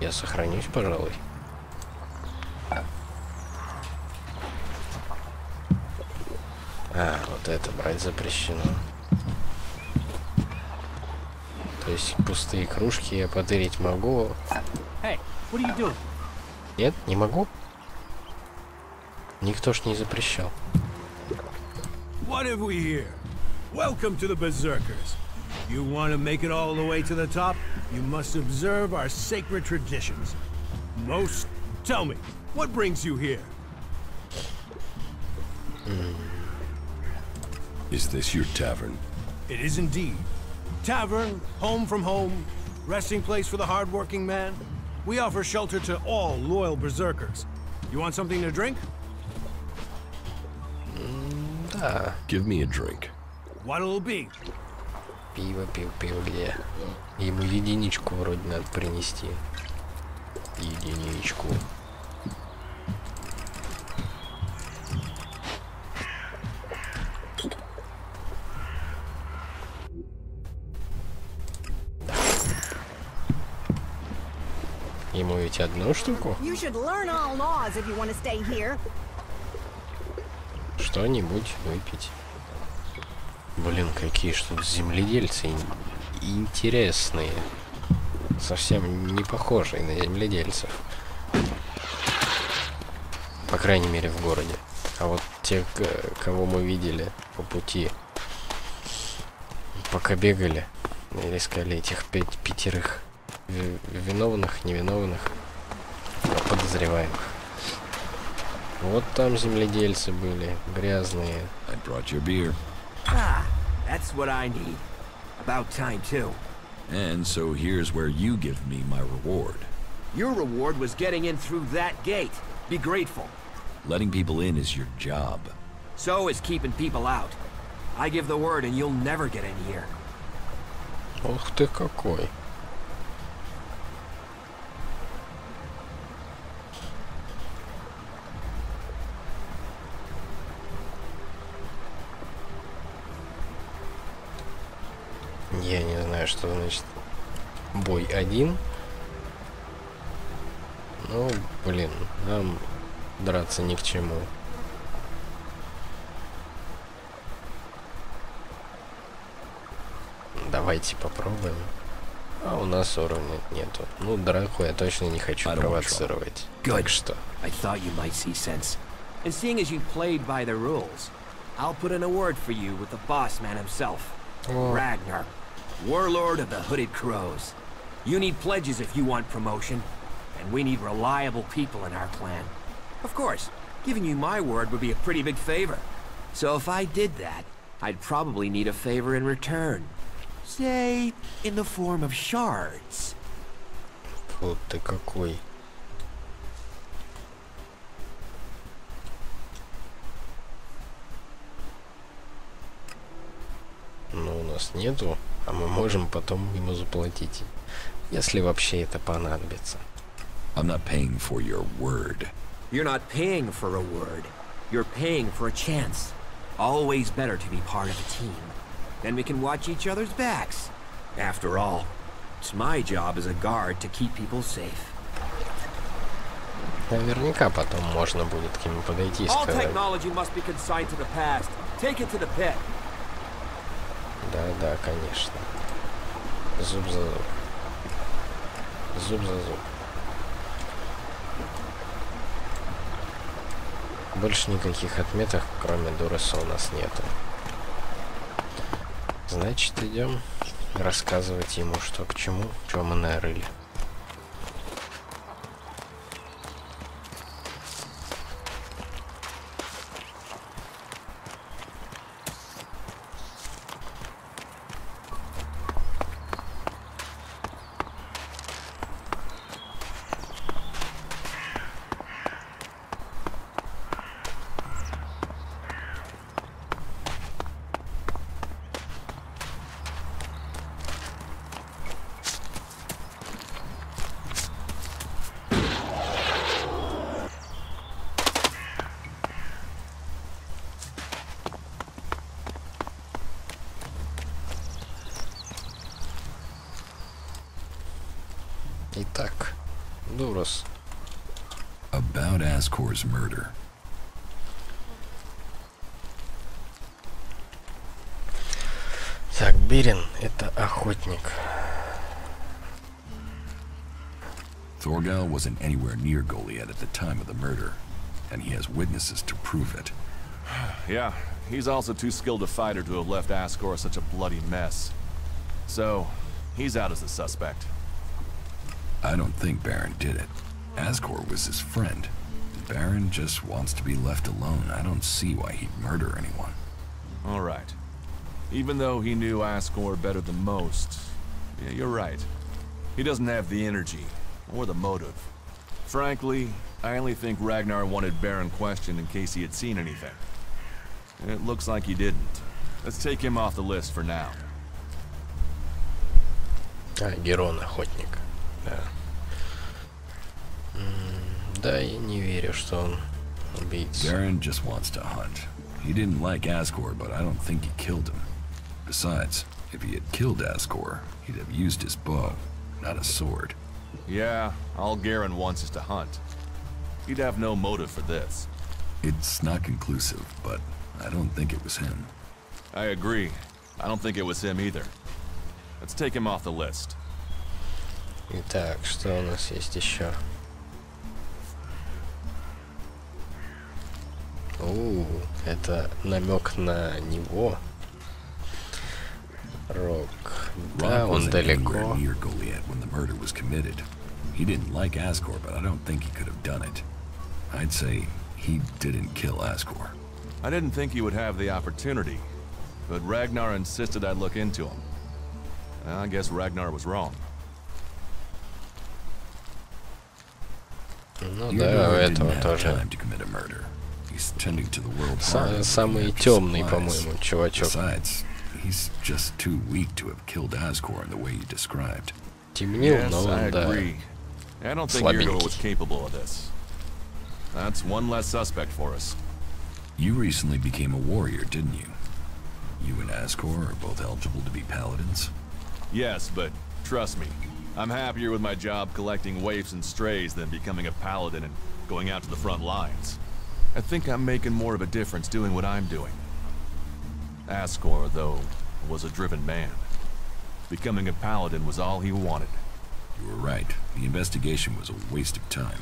Я сохранюсь, пожалуй. А, вот это брать запрещено. То есть пустые кружки я подарить могу. Hey, what are you doing? Нет, не могу. Никто ж не запрещал. What have we here? Welcome to the Berserkers. You want to make it all the way to the top? You must observe our sacred traditions. Most, tell me, what brings you here? Is this your tavern? It is indeed. Tavern, home from home, resting place for the hard-working man. We offer shelter to all loyal Berserkers. You want something to drink? Да. Give me a drink. What'll it be? Пиво, где? Ему единичку вроде надо принести. Единичку. Ему ведь одну штуку? Что-нибудь выпить. Блин, какие что-то земледельцы интересные. Совсем не похожие на земледельцев. По крайней мере в городе. А вот те, кого мы видели по пути, пока бегали, искали этих пятерых виновных, невиновных, подозреваемых. Вот там земледельцы были, грязные. I brought your beer. Ah, that's what I need. About time too. And so here's where you give me my reward. Your reward was getting in through that gate. Be grateful. Letting people in is your job. So is keeping people out. I give the word and you'll never get in here. Ух ты какой. Я не знаю, что значит бой один. Ну, блин, нам драться ни к чему. Давайте попробуем. А у нас уровня нету. Ну, драку я точно не хочу провоцировать. Так что. I thought you might see sense. And seeing as you played by the rules, I'll put in a word for you with the boss man himself. Ragnar, warlord of the Hooded Crows. You need pledges if you want promotion, and we need reliable people in our clan. Of course, giving you my word would be a pretty big favor. So if I did that, I'd probably need a favor in return. Say, in the form of shards. Вот ты какой. Но у нас нету, а мы можем потом ему заплатить, если вообще это понадобится. I'm not paying for your word. You're not paying for a word. You're paying for a chance. Always better to be part of a team. Then we can watch each other's backs. After all, it's my job as a guard to keep people safe. Наверняка потом можно будет к нему подойти и All сказать. technology must be consigned to the past. Take it to the pit. Да, конечно. Зуб за зуб. Зуб за зуб. Больше никаких отметок, кроме Дуреса, у нас нету. Значит, идем рассказывать ему, что к чему, что мы нарыли. Итак, Дурос. About Ascor's murder. Так, Берин — это охотник. Thorgal wasn't anywhere near Goliath at the time of the murder, and he has witnesses to prove it. Yeah, he's also too skilled a fighter to have left Ascor such a bloody mess. So, he's out as a suspect. I don't think Baron did it. Ascor was his friend. Baron just wants to be left alone. I don't see why he'd murder anyone. All right. Even though he knew Ascor better than most, yeah, you're right. He doesn't have the energy or the motive. Frankly, I only think Ragnar wanted Baron questioned in case he had seen anything. It looks like he didn't. Let's take him off the list for now. Герон охотник. Да. Да, я не верю, что он убийца. Garen just wants to hunt. He didn't like Ascor, but I don't think he killed him. Besides, if he had killed Ascor, he'd have used his bow, not a sword. Yeah, all Garen wants is to hunt. He'd have no motive for this. It's not conclusive, but I don't think it was him. I agree. I don't think it was him either. Let's take him off the list. Итак, что у нас есть еще? Это намек на него. Рок. Да, он далеко. Near Goliath when the murder was committed. He didn't like Ascor, but I don't think he could have done it. I'd say he didn't kill Ascor. I didn't think he would have the opportunity, but Ragnar insisted I look into him. I guess Ragnar was wrong. Ну да, у этого тоже. Самый темный, по-моему, чувачок. He's just too weak to have killed Ascor in the way you described. Темнил, но он, да, I don't think Igor was capable of this. That's one less suspect for us. You recently became a warrior, didn't you? You and Ascor are both eligible to be paladins? Yes, but trust me, I'm happier with my job collecting waifs and strays than becoming a paladin and going out to the front lines. I think I'm making more of a difference doing what I'm doing. Ascor, though, was a driven man. Becoming a paladin was all he wanted. You were right. The investigation was a waste of time.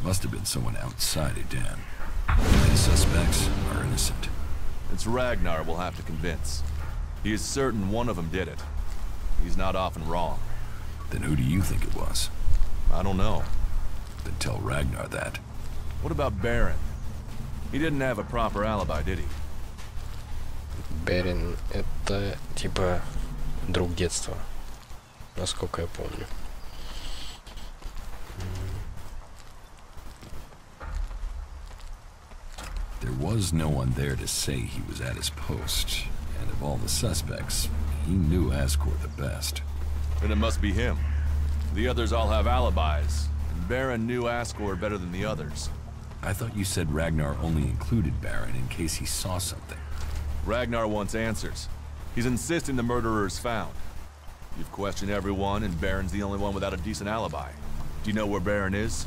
It must have been someone outside Edan. The suspects are innocent. It's Ragnar we'll have to convince. He is certain one of them did it. He's not often wrong. Then who do you think it was? I don't know. Then tell Ragnar that. What about Baron? He didn't have a proper alibi, did he? Берин — это типа друг детства, насколько я помню. There was no one there to say he was at his post, and of all the suspects, he knew Ascor the best. Then it must be him. The others all have alibis, and Baron knew Ascor better than the others. I thought you said Ragnar only included Baron in case he saw something. Ragnar wants answers. He's insisting the murderer is found. You've questioned everyone, and Baron's the only one without a decent alibi. Do you know where Baron is?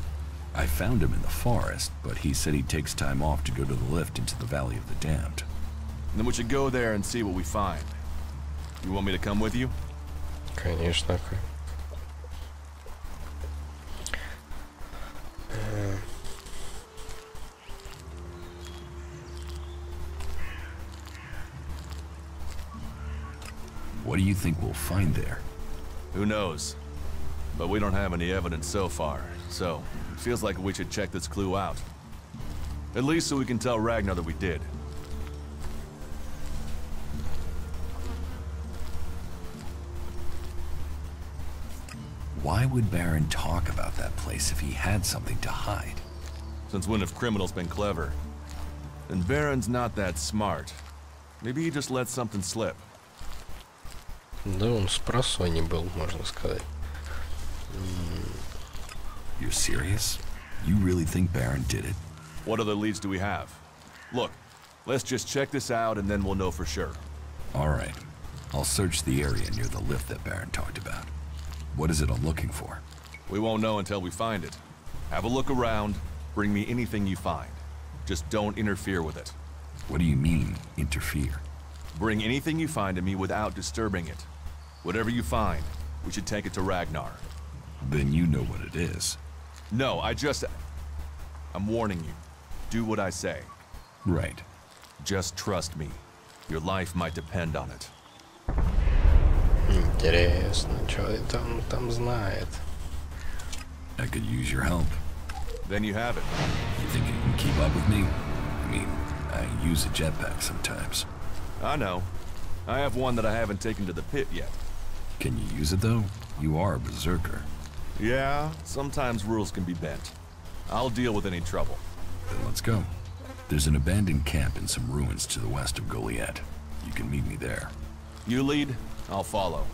I found him in the forest, but he said he takes time off to go to the lift into the Valley of the Damned. Then we should go there and see what we find. You want me to come with you? Конечно. What do you think we'll find there? Who knows? But we don't have any evidence so far, so it feels like we should check this clue out. At least so we can tell Ragnar that we did. Why would Baron talk about that place if he had something to hide? Since when have criminals been clever? And Baron's not that smart. Maybe he just let something slip. Да, он с просони был, можно сказать. You're serious? You really think Baron did it? What other leads do we have? Look, let's just check this out and then we'll know for sure. All right. I'll search the area near the lift that Baron talked about. What is it I'm looking for? We won't know until we find it. Have a look around. Bring me anything you find. Just don't interfere with it. What do you mean, interfere? Bring anything you find to me without disturbing it. Whatever you find, we should take it to Ragnar. Then you know what it is. No, I'm warning you. Do what I say. Right. Just trust me. Your life might depend on it. Интересно, что это он там знает? I could use your help. Then you have it. You think you can keep up with me? I mean, I use a jetpack sometimes. I know. I have one that I haven't taken to the pit yet. Can you use it though? You are a berserker. Yeah, sometimes rules can be bent. I'll deal with any trouble. Then let's go. There's an abandoned camp in some ruins to the west of Goliath. You can meet me there. You lead, I'll follow.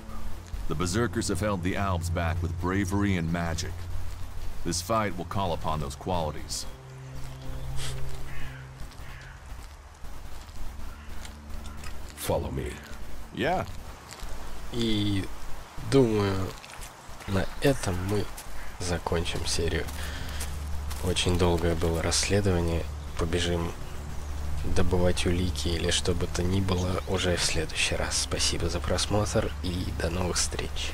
The berserkers have held the Alps back with bravery and magic. This fight will call upon those qualities. Follow me. Yeah. И думаю, на этом мы закончим серию. Очень долгое было расследование. Побежим добывать улики или что бы то ни было уже в следующий раз. Спасибо за просмотр и до новых встреч.